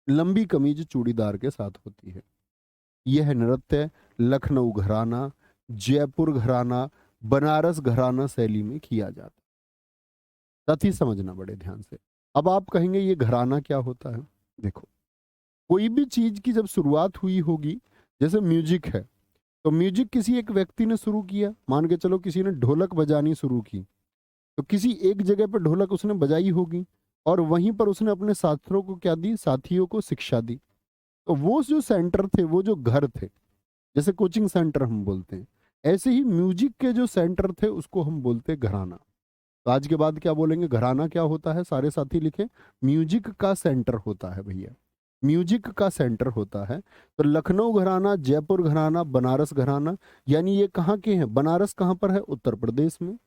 लंबी कमीज चूड़ीदार के साथ होती है। यह नृत्य लखनऊ घराना, जयपुर घराना, बनारस घराना शैली में किया जाता है। साथ ही समझना बड़े ध्यान से। अब आप कहेंगे ये घराना क्या होता है? देखो, कोई भी चीज की जब शुरुआत हुई होगी, जैसे म्यूजिक है, तो म्यूजिक किसी एक व्यक्ति ने शुरू किया। मान के चलो किसी ने ढोलक बजानी शुरू की, तो किसी एक जगह पर ढोलक उसने बजाई होगी और वहीं पर उसने अपने साथियों को क्या दी? साथियों को शिक्षा दी। तो वो जो सेंटर थे, वो जो घर थे, जैसे कोचिंग सेंटर हम बोलते हैं, ऐसे ही म्यूजिक के जो सेंटर थे उसको हम बोलते हैं घराना। तो आज के बाद क्या बोलेंगे? घराना क्या होता है? सारे साथी लिखें, म्यूजिक का सेंटर होता है भैया, म्यूजिक का सेंटर होता है। तो लखनऊ घराना, जयपुर घराना, बनारस घराना, यानी ये कहाँ के हैं? बनारस कहाँ पर है? उत्तर प्रदेश में।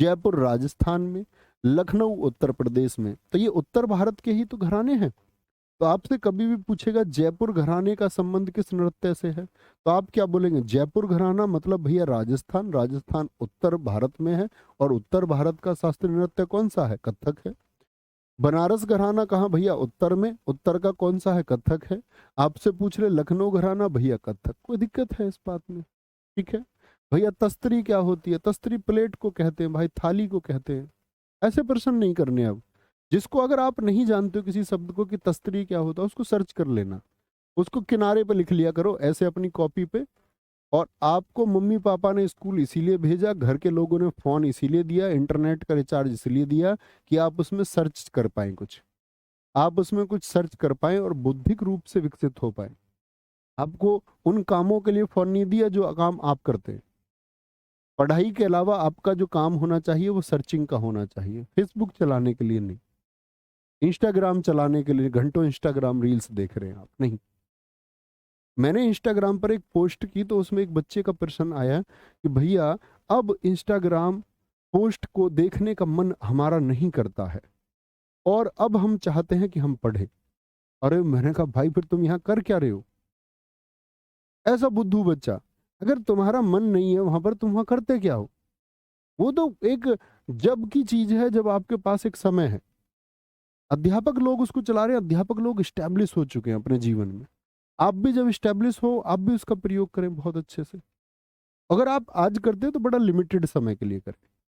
जयपुर राजस्थान में, लखनऊ उत्तर प्रदेश में। तो ये उत्तर भारत के ही तो घराने हैं। तो आपसे कभी भी पूछेगा जयपुर घराने का संबंध किस नृत्य से है, तो आप क्या बोलेंगे? जयपुर घराना मतलब भैया राजस्थान। राजस्थान उत्तर भारत में है और उत्तर भारत का शास्त्रीय नृत्य कौन सा है? कथक है। बनारस घराना कहाँ भैया? उत्तर में। उत्तर का कौन सा है? कथक है। आपसे पूछ रहे लखनऊ घराना, भैया कथक। कोई दिक्कत है इस बात में? ठीक है भैया। तस्त्री क्या होती है? तस्त्री प्लेट को कहते हैं भाई, थाली को कहते हैं। ऐसे प्रश्न नहीं करने। अब जिसको अगर आप नहीं जानते हो किसी शब्द को कि तस्त्री क्या होता है, उसको सर्च कर लेना, उसको किनारे पे लिख लिया करो ऐसे अपनी कॉपी पे। और आपको मम्मी पापा ने स्कूल इसीलिए भेजा, घर के लोगों ने फोन इसीलिए दिया, इंटरनेट का रिचार्ज इसलिए दिया कि आप उसमें सर्च कर पाए, कुछ आप उसमें कुछ सर्च कर पाए और बौद्धिक रूप से विकसित हो पाए। आपको उन कामों के लिए फोन नहीं दिया जो काम आप करते हैं। पढ़ाई के अलावा आपका जो काम होना चाहिए वो सर्चिंग का होना चाहिए, फेसबुक चलाने के लिए नहीं, इंस्टाग्राम चलाने के लिए घंटों इंस्टाग्राम रील्स देख रहे हैं आप नहीं। मैंने इंस्टाग्राम पर एक पोस्ट की तो उसमें एक बच्चे का प्रश्न आया कि भैया अब इंस्टाग्राम पोस्ट को देखने का मन हमारा नहीं करता है और अब हम चाहते हैं कि हम पढ़ें। अरे मैंने कहा भाई फिर तुम यहाँ कर क्या रहे हो? ऐसा बुद्धू बच्चा, अगर तुम्हारा मन नहीं है वहां पर, तुम वहां करते क्या हो? वो तो एक जब की चीज है, जब आपके पास एक समय है। अध्यापक लोग उसको चला रहे हैं, अध्यापक लोग स्टैब्लिश हो चुके हैं अपने जीवन में। आप भी जब स्टैब्लिश हो, आप भी उसका प्रयोग करें बहुत अच्छे से। अगर आप आज करते हैं तो बड़ा लिमिटेड समय के लिए करें,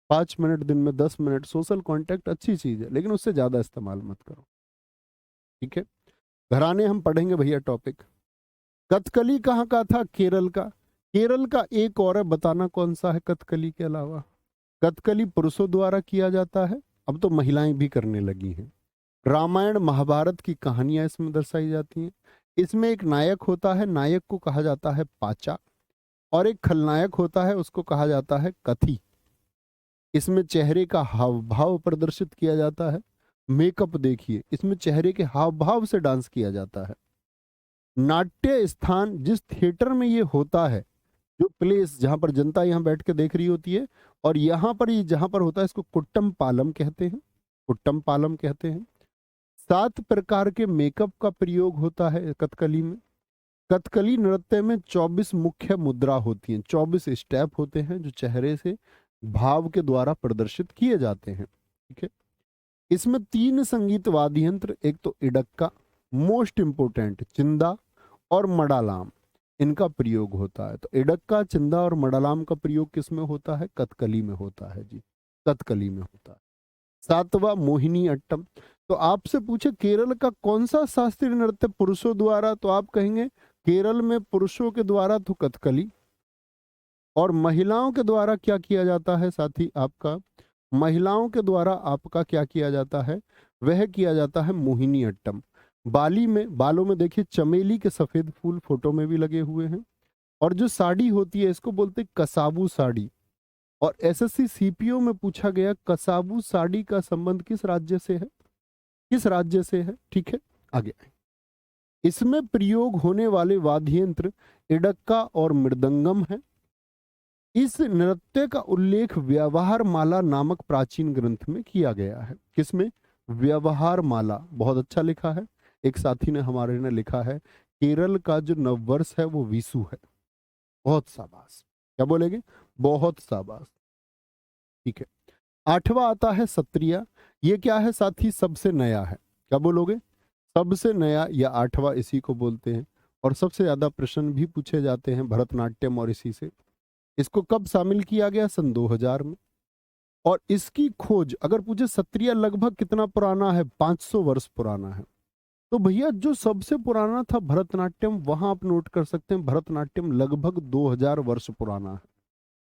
5 मिनट दिन में, 10 मिनट। सोशल कांटेक्ट अच्छी चीज है लेकिन उससे ज्यादा इस्तेमाल मत करो, ठीक है? घराने हम पढ़ेंगे भैया टॉपिक। कथकली कहाँ का था? केरल का। केरल का एक और है, बताना कौन सा है कथकली के अलावा? कथकली पुरुषों द्वारा किया जाता है, अब तो महिलाएं भी करने लगी हैं। रामायण महाभारत की कहानियां इसमें दर्शाई जाती हैं। इसमें एक नायक होता है, नायक को कहा जाता है पाचा, और एक खलनायक होता है, उसको कहा जाता है कथी। इसमें चेहरे का हाव भाव प्रदर्शित किया जाता है। मेकअप देखिए, इसमें चेहरे के हाव भाव से डांस किया जाता है। नाट्य स्थान जिस थिएटर में ये होता है, जो प्लेस जहां पर जनता यहाँ बैठ के देख रही होती है, और यहाँ पर ये जहां पर होता है, इसको कुट्टम पालम कहते हैं। कुट्टम पालम कहते हैं। 7 प्रकार के मेकअप का प्रयोग होता है कथकली में। कथकली नृत्य में 24 मुख्य मुद्रा होती हैं, 24 स्टेप होते हैं जो चेहरे से भाव के द्वारा प्रदर्शित किए जाते हैं, ठीक है? इसमें 3 संगीत वाद्य यंत्र, एक तो इडक्का, मोस्ट इंपोर्टेंट चिंदा, और मडालाम, इनका प्रयोग होता है। तो इडक्का, चिंदा और मडालाम का प्रयोग किस में होता है? कथकली में होता है जी, कथकली में होता है। 7वां मोहिनी अट्टम। तो आपसे पूछे केरल का कौन सा शास्त्रीय नृत्य पुरुषों द्वारा, तो आप कहेंगे केरल में पुरुषों के द्वारा तो कथकली, और महिलाओं के द्वारा क्या किया जाता है साथी आपका? महिलाओं के द्वारा आपका क्या किया जाता है? वह किया जाता है मोहिनी अट्टम। बाली में, बालों में देखिए चमेली के सफेद फूल फोटो में भी लगे हुए हैं। और जो साड़ी होती है इसको बोलते हैं कसाबू साड़ी। और एसएससी सीपीओ में पूछा गया कसाबू साड़ी का संबंध किस राज्य से है? किस राज्य से है, ठीक है। आगे आए, इसमें प्रयोग होने वाले वाद्य यंत्र इडक्का और मृदंगम है। इस नृत्य का उल्लेख व्यवहार माला नामक प्राचीन ग्रंथ में किया गया है। किसमें? व्यवहार माला, बहुत अच्छा लिखा है। एक साथी ने हमारे ने लिखा है केरल का जो नववर्ष है वो विशु है। बहुत शाबाश, क्या बोलेंगे? बहुत शाबाश, ठीक है। आठवां आता है सत्रिया। ये क्या है साथी? सबसे नया है। क्या बोलोगे? सबसे नया या आठवां इसी को बोलते हैं। और सबसे ज्यादा प्रश्न भी पूछे जाते हैं भरतनाट्यम और इसी से। इसको कब शामिल किया गया? सन 2000 में। और इसकी खोज अगर पूछे सत्रिया लगभग कितना पुराना है? 500 वर्ष पुराना है। तो भैया जो सबसे पुराना था भरतनाट्यम, वहां आप नोट कर सकते हैं भरतनाट्यम लगभग 2000 वर्ष पुराना है,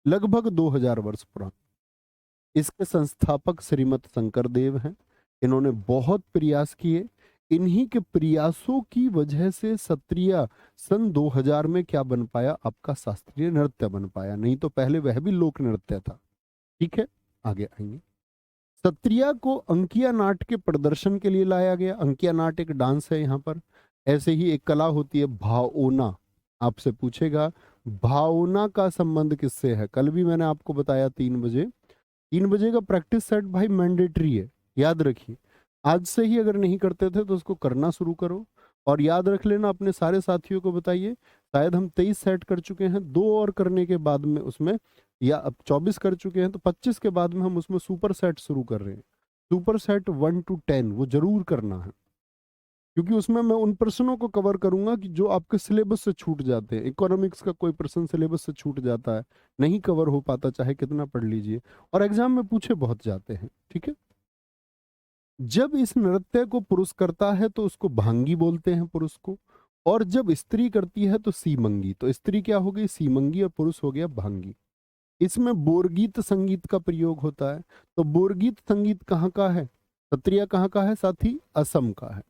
लगभग 2000 वर्ष पुराना। इसके संस्थापक श्रीमत शंकर देव हैं। इन्होंने बहुत प्रयास किए। इन्हीं के प्रयासों की वजह से सत्रिया सन 2000 में क्या बन पाया? आपका शास्त्रीय नृत्य बन पाया, नहीं तो पहले वह भी लोक नृत्य था, ठीक है। आगे आएंगे, सत्रिया को अंकिया नाट के प्रदर्शन के लिए लाया गया। अंकिया नाट एक डांस है यहाँ पर। ऐसे ही एक कला होती है भाओना। आपसे पूछेगा भाओना का संबंध किससे है? कल भी मैंने आपको बताया 3 बजे। 3 बजे का प्रैक्टिस सेट भाई मैंडेटरी है, याद रखिए। आज से ही अगर नहीं करते थे तो उसको करना शुरू करो। और याद रख लेना, अपने सारे साथियों को बताइए। शायद हम 23 सेट कर चुके हैं, 2 और करने के बाद में उसमें, या अब 24 कर चुके हैं तो 25 के बाद में हम उसमें सुपर सेट शुरू कर रहे हैं। सुपर सेट 1 to 10 वो जरूर करना है, क्योंकि उसमें मैं उन प्रश्नों को कवर करूंगा कि जो आपके सिलेबस से छूट जाते हैं। इकोनॉमिक्स का कोई प्रश्न सिलेबस से छूट जाता है, नहीं कवर हो पाता, चाहे कितना पढ़ लीजिए, और एग्जाम में पूछे बहुत जाते हैं, ठीक है। जब इस नृत्य को पुरुष करता है तो उसको भांगी बोलते हैं, पुरुष को। और जब स्त्री करती है तो सीमंगी। तो स्त्री क्या हो गई? सीमंगी, और पुरुष हो गया भांगी। इसमें बोरगीत संगीत का प्रयोग होता है। तो बोरगीत संगीत कहाँ का है? सत्रिया कहाँ का है साथी? असम का है।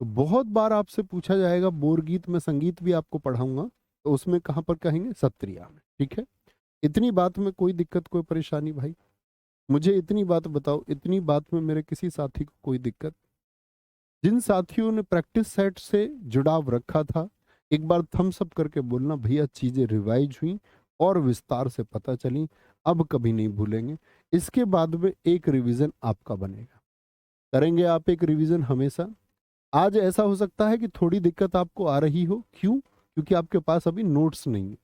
तो बहुत बार आपसे पूछा जाएगा, बोरगीत में संगीत भी आपको पढ़ाऊंगा, तो उसमें कहाँ पर कहेंगे? सत्रिया में, ठीक है। इतनी बात में कोई दिक्कत, कोई परेशानी भाई? मुझे इतनी बात बताओ, इतनी बात में मेरे किसी साथी को कोई दिक्कत? जिन साथियों ने प्रैक्टिस सेट से जुड़ाव रखा था, एक बार थम्स अप करके बोलना भैया चीजें रिवाइज हुई और विस्तार से पता चली, अब कभी नहीं भूलेंगे। इसके बाद में एक रिवीजन आपका बनेगा। करेंगे आप एक रिवीजन हमेशा। आज ऐसा हो सकता है कि थोड़ी दिक्कत आपको आ रही हो, क्यों? क्योंकि आपके पास अभी नोट्स नहीं है।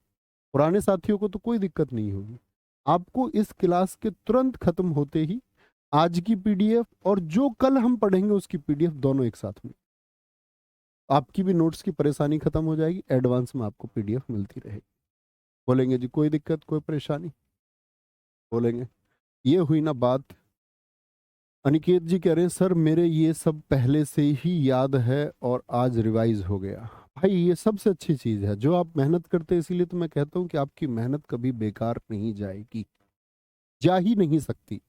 पुराने साथियों को तो कोई दिक्कत नहीं होगी। आपको इस क्लास के तुरंत खत्म होते ही आज की पीडीएफ और जो कल हम पढ़ेंगे उसकी पीडीएफ दोनों एक साथ में, आपकी भी नोट्स की परेशानी खत्म हो जाएगी, एडवांस में आपको पीडीएफ मिलती रहेगी। बोलेंगे जी कोई दिक्कत, कोई परेशानी? बोलेंगे। ये हुई ना बात। अनिकेत जी कह रहे हैं सर मेरे ये सब पहले से ही याद है और आज रिवाइज हो गया। भाई ये सबसे अच्छी चीज है जो आप मेहनत करते हैं, इसीलिए तो मैं कहता हूँ कि आपकी मेहनत कभी बेकार नहीं जाएगी, जा ही नहीं सकती।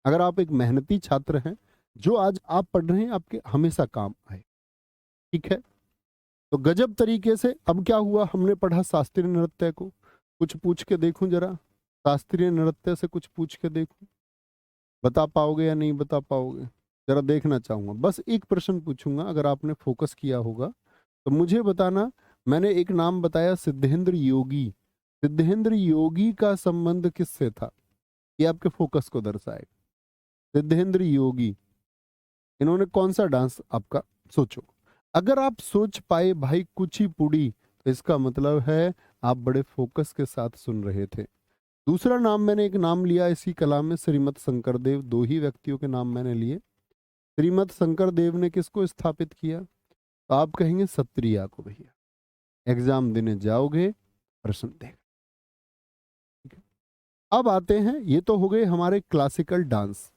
अगर आप एक मेहनती छात्र हैं, जो आज आप पढ़ रहे हैं आपके हमेशा काम आए, ठीक है। तो गजब तरीके से अब क्या हुआ, हमने पढ़ा शास्त्रीय नृत्य को। कुछ पूछ के देखूं जरा, शास्त्रीय नृत्य से कुछ पूछ के देखूं, बता पाओगे या नहीं बता पाओगे? जरा देखना चाहूंगा। बस एक प्रश्न पूछूंगा, अगर आपने फोकस किया होगा तो मुझे बताना। मैंने एक नाम बताया सिद्धेंद्र योगी। सिद्धेंद्र योगी का संबंध किससे था? ये आपके फोकस को दर्शाएगा। सिद्धेंद्र योगी, इन्होंने कौन सा डांस आपका? सोचो। अगर आप सोच पाए भाई कुचिपुड़ी, तो इसका मतलब है आप बड़े फोकस के साथ सुन रहे थे। दूसरा नाम, मैंने एक नाम लिया इसी कला में, श्रीमत शंकर देव। 2 ही व्यक्तियों के नाम मैंने लिए। श्रीमत शंकर देव ने किसको स्थापित किया? तो आप कहेंगे सत्रिया को। भैया एग्जाम देने जाओगे, प्रश्न देगा, ठीक है। अब आते हैं, ये तो हो गए हमारे क्लासिकल डांस।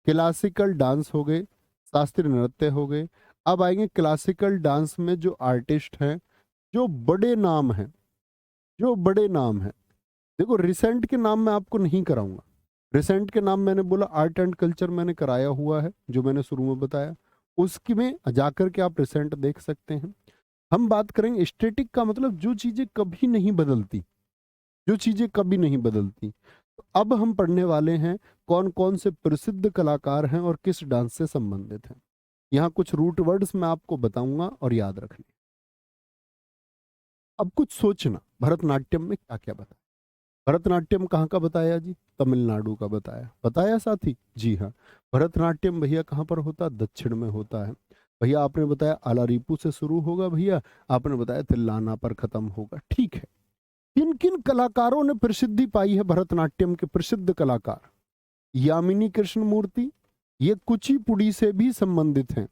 क्लासिकल डांस हो गए, शास्त्रीय नृत्य हो गए। अब आएंगे क्लासिकल डांस में जो आर्टिस्ट हैं, जो बड़े नाम हैं, जो बड़े नाम हैं। देखो रिसेंट के नाम मैं आपको नहीं कराऊंगा। रिसेंट के नाम मैंने बोला आर्ट एंड कल्चर मैंने कराया हुआ है, जो मैंने शुरू में बताया, उसकी में जाकर के आप रिसेंट देख सकते हैं। हम बात करेंगे स्टैटिक का, मतलब जो चीजें कभी नहीं बदलती, जो चीजें कभी नहीं बदलती। तो अब हम पढ़ने वाले हैं कौन कौन से प्रसिद्ध कलाकार हैं और किस डांस से संबंधित हैं। यहाँ कुछ रूट वर्ड्स मैं आपको बताऊंगा और याद रखना। अब कुछ सोचना, भरतनाट्यम में क्या क्या बताया। भरतनाट्यम कहाँ का बताया जी? तमिलनाडु का बताया। बताया साथी? जी हाँ। भरतनाट्यम भैया कहाँ पर होता? दक्षिण में होता है। भैया आपने बताया आलारीपू से शुरू होगा, भैया आपने बताया तिल्लाना पर खत्म होगा। ठीक है। किन किन कलाकारों ने प्रसिद्धि पाई है भरतनाट्यम के प्रसिद्ध कलाकार? यामिनी कृष्ण मूर्ति, ये कुचिपुड़ी से भी संबंधित हैं।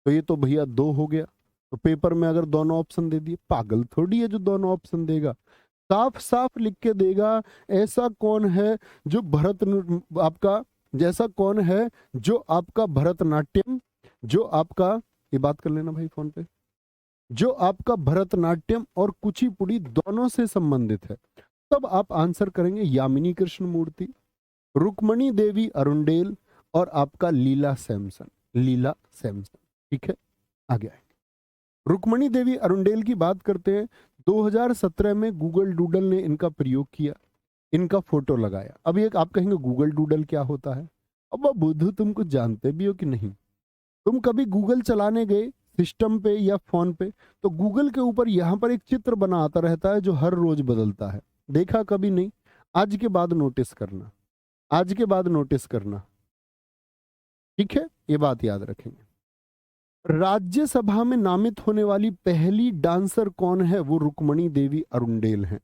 तो ये तो भैया दो हो गया। तो पेपर में अगर दोनों ऑप्शन दे दिए, पागल थोड़ी है जो दोनों ऑप्शन देगा, साफ साफ लिख के देगा। ऐसा कौन है जो आपका जैसा कौन है जो आपका भरतनाट्यम, जो आपका, ये बात कर लेना भाई फोन पे, जो आपका भरतनाट्यम और कुचिपुड़ी दोनों से संबंधित है। तब आप आंसर करेंगे यामिनी कृष्ण मूर्ति, रुक्मणी देवी अरुंडेल और आपका लीला सैमसन। लीला सैमसन। ठीक है, आगे आए। रुक्मणी देवी अरुंडेल की बात करते हैं। 2017 में गूगल डूडल ने इनका प्रयोग किया, इनका फोटो लगाया। अब ये आप कहेंगे गूगल डूडल क्या होता है? अब बुद्धू तुम कुछ जानते भी हो कि नहीं? तुम कभी गूगल चलाने गए सिस्टम पे या फोन पे, तो गूगल के ऊपर यहाँ पर एक चित्र बना आता रहता है जो हर रोज बदलता है। देखा कभी नहीं? आज के बाद नोटिस करना, आज के बाद नोटिस करना। ठीक है, ये बात याद रखेंगे। राज्यसभा में नामित होने वाली पहली डांसर कौन है? वो रुक्मणी देवी अरुंडेल हैं।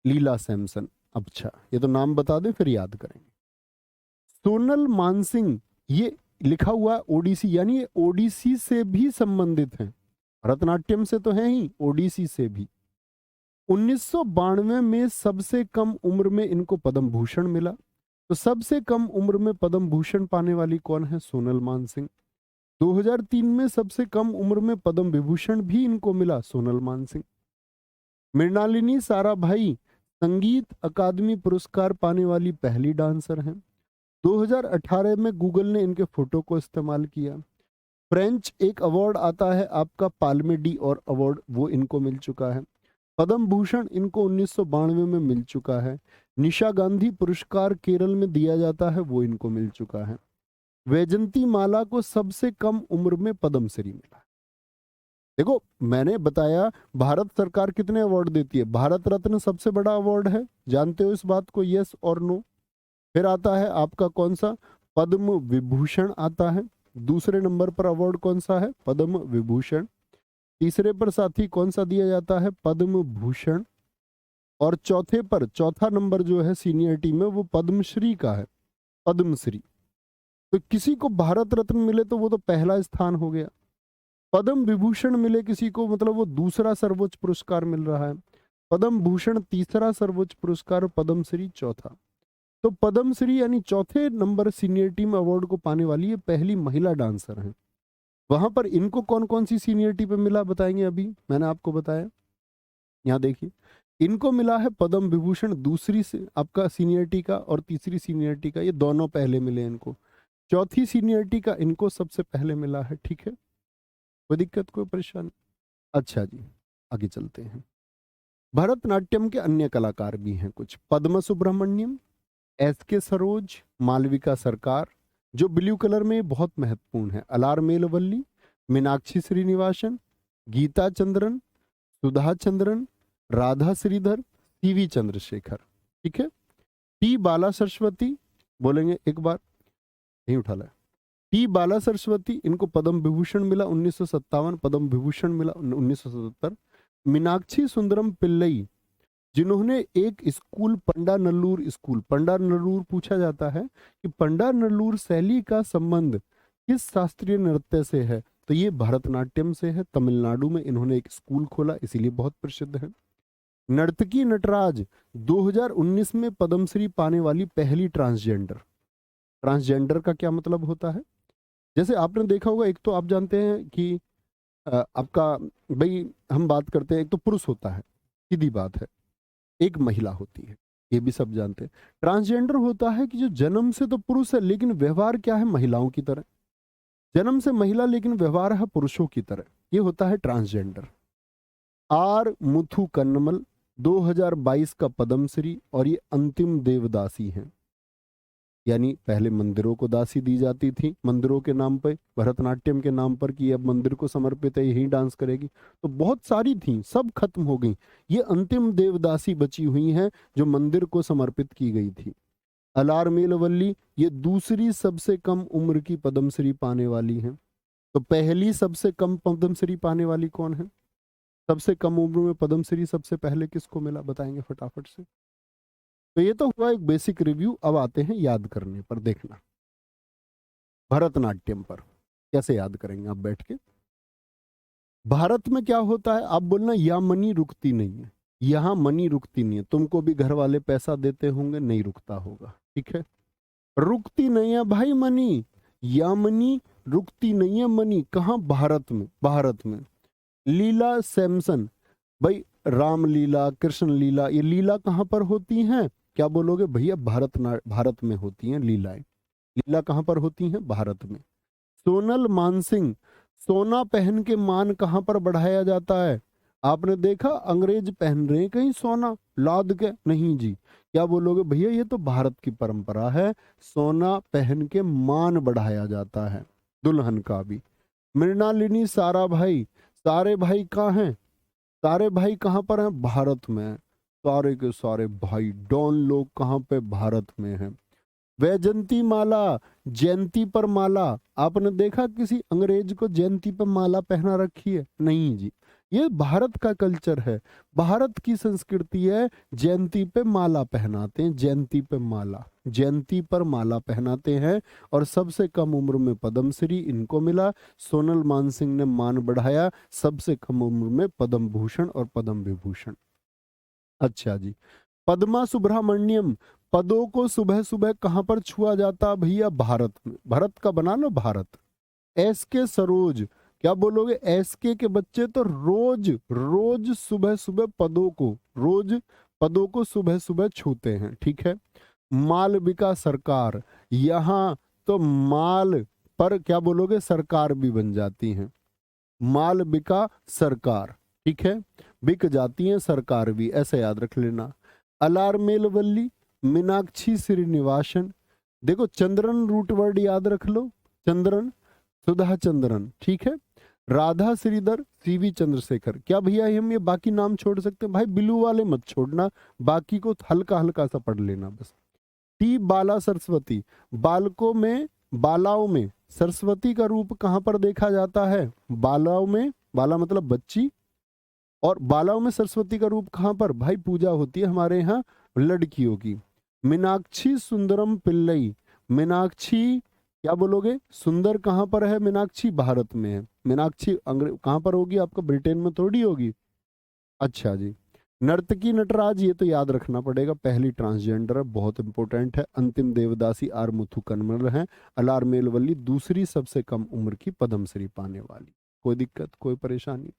लीला सैमसन। अच्छा, ये तो नाम बता दें फिर याद करेंगे। सोनल मानसिंह, ये लिखा हुआ ओडिसी, यानी ये ओडिसी से भी संबंधित हैं। भरतनाट्यम से तो है ही, ओडिसी से भी। 1992 में सबसे कम उम्र में इनको पद्म भूषण मिला। तो सबसे कम उम्र में पद्म भूषण पाने वाली कौन है? सोनल मानसिंह। 2003 में सबसे कम उम्र में पद्म विभूषण भी इनको मिला, सोनल मानसिंह। मृणालिनी साराभाई संगीत अकादमी पुरस्कार पाने वाली पहली डांसर हैं। 2018 में गूगल ने इनके फोटो को इस्तेमाल किया। फ्रेंच एक अवार्ड आता है आपका पाल्मे डी और अवार्ड, वो इनको मिल चुका है। पद्म भूषण इनको 1992 में मिल चुका है। निशा गांधी पुरस्कार केरल में दिया जाता है, वो इनको मिल चुका है। वैजंती माला को सबसे कम उम्र में पद्मश्री मिला। देखो मैंने बताया भारत सरकार कितने अवार्ड देती है। भारत रत्न सबसे बड़ा अवार्ड है, जानते हो इस बात को? यस और नो? फिर आता है आपका कौन सा? पद्म विभूषण आता है। दूसरे नंबर पर अवार्ड कौन सा है? पद्म विभूषण। तीसरे पर साथी कौन सा दिया जाता है? पद्म भूषण। और चौथे पर, चौथा नंबर जो है सीनियरिटी में, वो पद्मश्री का है, पद्मश्री। तो किसी को भारत रत्न मिले तो वो तो पहला स्थान हो गया। पद्म विभूषण मिले किसी को, मतलब वो दूसरा सर्वोच्च पुरस्कार मिल रहा है। पद्म भूषण तीसरा सर्वोच्च पुरस्कार, पद्मश्री चौथा। तो पद्मश्री यानी चौथे नंबर सीनियरिटी में अवार्ड को पाने वाली ये पहली महिला डांसर हैं। वहां पर इनको कौन कौन सी सीनियरिटी पे मिला बताएंगे? अभी मैंने आपको बताया, यहाँ देखिए, इनको मिला है पद्म विभूषण दूसरी से आपका सीनियरिटी का, और तीसरी सीनियरिटी का, ये दोनों पहले मिले इनको। चौथी सीनियरिटी का इनको सबसे पहले मिला है। ठीक है, कोई दिक्कत कोई परेशानी? अच्छा जी, आगे चलते हैं। भरतनाट्यम के अन्य कलाकार भी हैं कुछ। पद्म सुब्रमण्यम, एस के सरोज, मालविका सरकार, जो ब्लू कलर में बहुत महत्वपूर्ण है, अलारमेलवल्ली, मीनाक्षी श्रीनिवासन, गीता चंद्रन, सुधा चंद्रन, राधा श्रीधर, सीवी चंद्रशेखर। ठीक है। टी बाला सरस्वती, बोलेंगे एक बार, नहीं उठा ला। टी बाला सरस्वती, इनको पद्म विभूषण मिला 1957, पद्म विभूषण मिला 1977। मीनाक्षी सुंदरम पिल्लई, जिन्होंने एक स्कूल पंडानल्लूर स्कूल, पंडानल्लूर पूछा जाता है कि पंडानल्लूर शैली का संबंध किस शास्त्रीय नृत्य से है, तो ये भरतनाट्यम से है। तमिलनाडु में इन्होंने एक स्कूल खोला, इसीलिए बहुत प्रसिद्ध है। नर्तकी नटराज 2019 में पद्मश्री पाने वाली पहली ट्रांसजेंडर। ट्रांसजेंडर का क्या मतलब होता है? जैसे आपने देखा होगा, एक तो आप जानते हैं कि आपका, भाई हम बात करते हैं, एक तो पुरुष होता है, सीधी बात है, एक महिला होती है, ये भी सब जानते हैं। ट्रांसजेंडर होता है कि जो जन्म से तो पुरुष है लेकिन व्यवहार क्या है? महिलाओं की तरह। जन्म से महिला लेकिन व्यवहार है पुरुषों की तरह, ये होता है ट्रांसजेंडर। आर मुथु कन्नमल 2022 का पद्मश्री, और ये अंतिम देवदासी हैं। यानी पहले मंदिरों को दासी दी जाती थी, मंदिरों के नाम पे, भरतनाट्यम के नाम पर, कि अब मंदिर को समर्पित है, यही डांस करेगी। तो बहुत सारी थी, सब खत्म हो गई। ये अंतिम देवदासी बची हुई हैं जो मंदिर को समर्पित की गई थी। अलारमेल वल्ली ये दूसरी सबसे कम उम्र की पद्मश्री पाने वाली हैं। तो पहली सबसे कम पद्मश्री पाने वाली कौन है? सबसे कम उम्र में पद्मश्री सबसे पहले किसको मिला, बताएंगे फटाफट से। तो ये तो हुआ एक बेसिक रिव्यू। अब आते हैं याद करने पर, देखना भरतनाट्यम पर कैसे याद करेंगे आप बैठ के। भारत में क्या होता है, आप बोलना या मनी रुकती नहीं है, यहां मनी रुकती नहीं है। तुमको भी घर वाले पैसा देते होंगे, नहीं रुकता होगा, ठीक है। रुकती नहीं है भाई मनी, या मनी रुकती नहीं है मनी। कहां? भारत में। भारत में लीला सैमसन, भाई रामलीला, कृष्ण लीला, ये लीला कहां पर होती हैं? क्या बोलोगे भैया? भारत में होती हैं लीलाएं। लीला कहां पर होती हैं? भारत में। सोनल मानसिंह, सोना पहन के मान कहां पर बढ़ाया जाता है? आपने देखा अंग्रेज पहन रहे हैं कहीं सोना लाद के? नहीं जी। क्या बोलोगे भैया? ये तो भारत की परंपरा है, सोना पहन के मान बढ़ाया जाता है, दुल्हन का भी। मृणालिनी सारा भाई, सारे भाई कहाँ हैं? सारे भाई कहाँ पर हैं? भारत में। सारे के सारे भाई डॉन लोग कहाँ पे? भारत में हैं। वैजंती माला, जयंती पर माला, आपने देखा किसी अंग्रेज को जयंती पर माला पहना रखी है? नहीं जी। ये भारत का कल्चर है, भारत की संस्कृति है। जयंती पे माला पहनाते हैं, जयंती पे माला, जयंती पर माला पहनाते हैं। और सबसे कम उम्र में पद्मश्री इनको मिला। सोनल मानसिंह ने मान बढ़ाया, सबसे कम उम्र में पद्म भूषण और पद्म विभूषण। अच्छा जी। पद्मा सुब्रमण्यम, पदों को सुबह सुबह कहां पर छुआ जाता भैया? भारत में। भारत का बना लो भारत। एस के सरोज, क्या बोलोगे? एस के बच्चे तो रोज रोज सुबह सुबह पदों को, रोज पदों को सुबह सुबह छूते हैं, ठीक है। मालविका सरकार, यहां तो माल पर क्या बोलोगे? सरकार भी बन जाती हैं। मालविका सरकार, ठीक है, बिक जाती हैं सरकार भी, ऐसे याद रख लेना। अलारमेल वल्ली, मीनाक्षी श्रीनिवासन, देखो चंद्रन रूट वर्ड याद रख लो, चंद्रन, सुधा चंद्रन, ठीक है। राधा श्रीधर, सीवी चंद्रशेखर। क्या भैया हम ये बाकी नाम छोड़ सकते हैं? भाई बिलू वाले मत छोड़ना, बाकी को हल्का हल्का सा पढ़ लेना बस। टी बाला सरस्वती, बालकों में, बालाओं में सरस्वती का रूप कहां पर देखा जाता है? बालाओं में, बाला मतलब बच्ची, और बालाओं में सरस्वती का रूप कहां पर? भाई पूजा होती है हमारे यहाँ लड़कियों की। मीनाक्षी सुंदरम पिल्लई, मीनाक्षी, क्या बोलोगे? सुंदर कहां पर है? मीनाक्षी भारत में है। मीनाक्षी कहां पर होगी आपका? ब्रिटेन में थोड़ी होगी। अच्छा जी। नर्तकी नटराज, ये तो याद रखना पड़ेगा, पहली ट्रांसजेंडर है, बहुत इंपॉर्टेंट है। अंतिम देवदासी आर मुथु कन्नर है। अलारमेल वल्ली दूसरी सबसे कम उम्र की पद्मश्री पाने वाली। कोई दिक्कत, कोई परेशानी?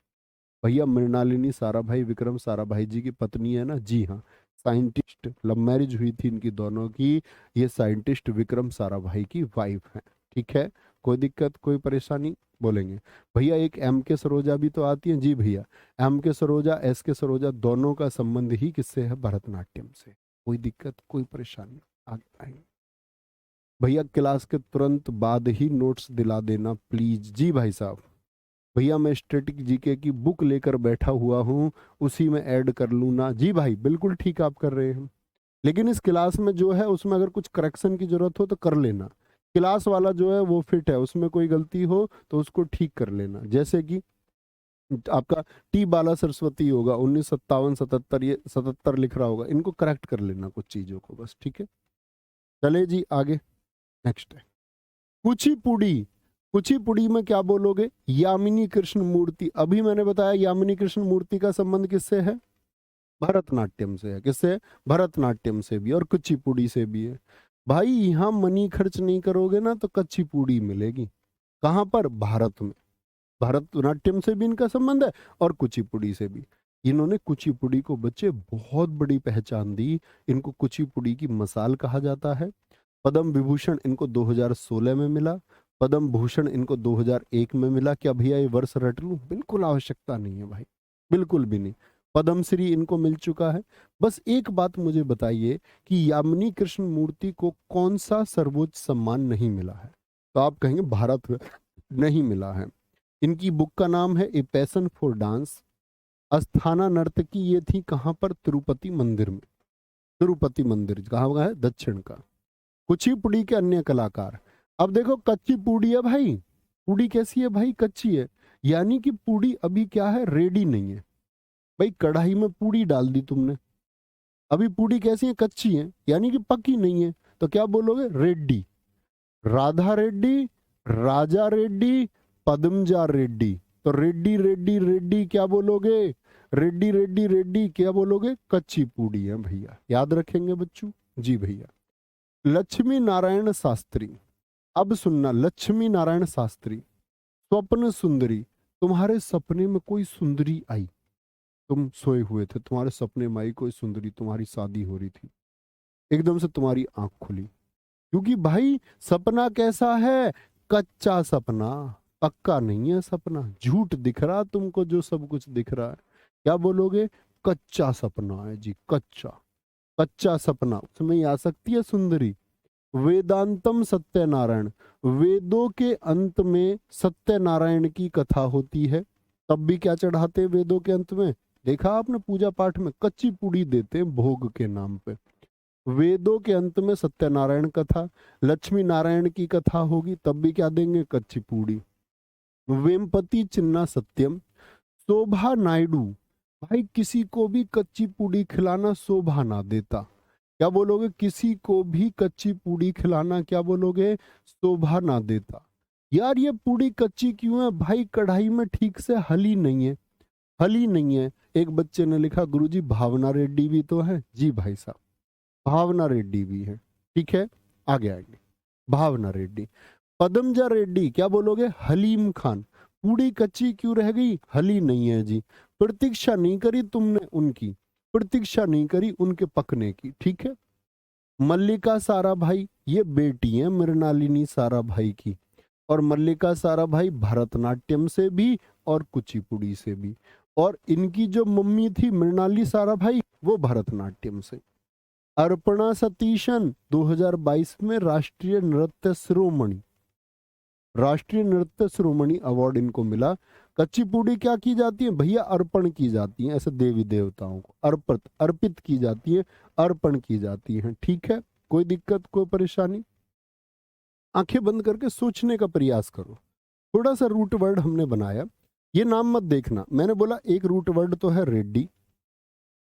भैया मृणालिनी साराभाई विक्रम साराभाई जी की पत्नी है ना? जी हाँ, साइंटिस्ट, लव मैरिज हुई थी इनकी दोनों की। ये साइंटिस्ट विक्रम साराभाई की वाइफ है, ठीक है। कोई दिक्कत, कोई परेशानी? बोलेंगे भैया एक एम के सरोजा भी तो आती है। जी भैया, एम के सरोजा, एस के सरोजा, दोनों का संबंध ही किससे है? भरतनाट्यम से। कोई दिक्कत, कोई परेशानी? आगे आएंगे भैया, क्लास के तुरंत बाद ही नोट्स दिला देना प्लीज। जी भाई साहब। भैया मैं स्टैटिक जीके की बुक लेकर बैठा हुआ हूँ, उसी में ऐड कर लूँ ना? जी भाई बिल्कुल ठीक आप कर रहे हैं, लेकिन इस क्लास में जो है उसमें अगर कुछ करेक्शन की जरूरत हो तो कर लेना। क्लास वाला जो है वो फिट है, उसमें कोई गलती हो तो उसको ठीक कर लेना। जैसे कि आपका टी बाला सरस्वती होगा 1957 77, ये 77 लिख रहा होगा, इनको करेक्ट कर लेना कुछ चीजों को बस, ठीक है। चले जी आगे, नेक्स्ट है कुचिपुड़ी। कुचिपुड़ी में क्या बोलोगे? यामिनी कृष्ण मूर्ति। अभी मैंने बताया यामिनी कृष्ण मूर्ति का संबंध किससे है? भरतनाट्यम से है। किससे? भरतनाट्यम से भी, और कुचिपुड़ी से भी है। भाई यहाँ मनी खर्च नहीं करोगे ना तो कुचिपुड़ी मिलेगी। कहां पर? भारत में। भरतनाट्यम से भी इनका संबंध है और कुचिपुड़ी से भी। इन्होंने कुचिपुड़ी को बच्चे बहुत बड़ी पहचान दी। इनको कुचिपुड़ी की मसाल कहा जाता है। पद्म विभूषण इनको 2016 में मिला, पद्म भूषण इनको 2001 में मिला। क्या भैया ये वर्ष रट लूं? बिल्कुल आवश्यकता नहीं है भाई, बिल्कुल भी नहीं। पद्मश्री इनको मिल चुका है। बस एक बात मुझे बताइए कि यामिनी कृष्ण मूर्ति को कौन सा सर्वोच्च सम्मान नहीं मिला है? तो आप कहेंगे भारत रत्न नहीं मिला है। इनकी बुक का नाम है a passion for dance. Asthana नर्तकी ये थी कहाँ पर? तिरुपति मंदिर में। तिरुपति मंदिर कहाँ का है? दक्षिण का। कुचिपुड़ी के अन्य कलाकार। अब देखो कच्ची पूड़ी है भाई, पूड़ी कैसी है भाई? कच्ची है, यानी कि पूड़ी अभी क्या है? रेडी नहीं है भाई। कढ़ाई में पूड़ी डाल दी तुमने, अभी पूड़ी कैसी है? कच्ची है, यानी कि पकी नहीं है। तो क्या बोलोगे? रेड्डी। राधा रेड्डी, राजा रेड्डी, पद्मजा रेड्डी। तो रेड्डी रेड्डी रेड्डी क्या बोलोगे? रेड्डी रेड्डी रेड्डी क्या बोलोगे? कच्ची पूड़ी है भैया, याद रखेंगे बच्चों। जी भैया। लक्ष्मी नारायण शास्त्री। अब सुनना, लक्ष्मी नारायण शास्त्री। स्वप्न सुंदरी। तुम्हारे सपने में कोई सुंदरी आई, तुम सोए हुए थे, तुम्हारे सपने में आई कोई सुंदरी, तुम्हारी शादी हो रही थी, एकदम से तुम्हारी आंख खुली। क्योंकि भाई सपना कैसा है? कच्चा सपना, पक्का नहीं है सपना। झूठ दिख रहा तुमको, जो सब कुछ दिख रहा है। क्या बोलोगे? कच्चा सपना है जी, कच्चा। कच्चा सपना, उसमें ही आ सकती है सुंदरी। वेदांतम सत्यनारायण। वेदों के अंत में सत्यनारायण की कथा होती है, तब भी क्या चढ़ाते हैं वेदों के अंत में? देखा आपने पूजा पाठ में कच्ची पूड़ी देते हैं भोग के नाम पे। वेदों के अंत में सत्यनारायण कथा, लक्ष्मी नारायण की कथा होगी, तब भी क्या देंगे? कच्ची पूड़ी। वेमपति चिन्ना सत्यम। शोभा नायडू। भाई किसी को भी कच्ची पूड़ी खिलाना शोभा ना देता। क्या बोलोगे? किसी को भी कच्ची पूड़ी खिलाना क्या बोलोगे? शोभा ना देता। यार ये पूड़ी कच्ची क्यों है भाई? कढ़ाई में ठीक से हली नहीं है, हली नहीं है। एक बच्चे ने लिखा गुरुजी भावना रेड्डी भी तो है। जी भाई साहब, भावना रेड्डी भी है, ठीक है, आगे आगे। भावना रेड्डी। पद्मजा रेड्डी क्या बोलोगे? हलीम खान। पूड़ी कच्ची क्यों रह गई? हली नहीं है जी। प्रतीक्षा नहीं करी तुमने उनकी, प्रतीक्षा नहीं करी उनके पकने की, ठीक है। मल्लिका साराभाई, ये बेटी है मृणालिनी साराभाई की, और मल्लिका साराभाई भरतनाट्यम से भी और कुचिपुड़ी से भी, और इनकी जो मम्मी थी मृणाली साराभाई वो भरतनाट्यम से। अर्पणा सतीशन 2022 में राष्ट्रीय नृत्य शिरोमणि, राष्ट्रीय नृत्य शिरोमणि अवार्ड इनको मिला। कच्ची पूड़ी क्या की जाती है भैया? अर्पण की जाती है, ऐसे देवी देवताओं को अर्पित अर्पित की जाती है, अर्पण की जाती है, ठीक है। कोई दिक्कत, कोई परेशानी? आंखें बंद करके सोचने का प्रयास करो। थोड़ा सा रूट वर्ड हमने बनाया, ये नाम मत देखना। मैंने बोला एक रूट वर्ड तो है रेड्डी,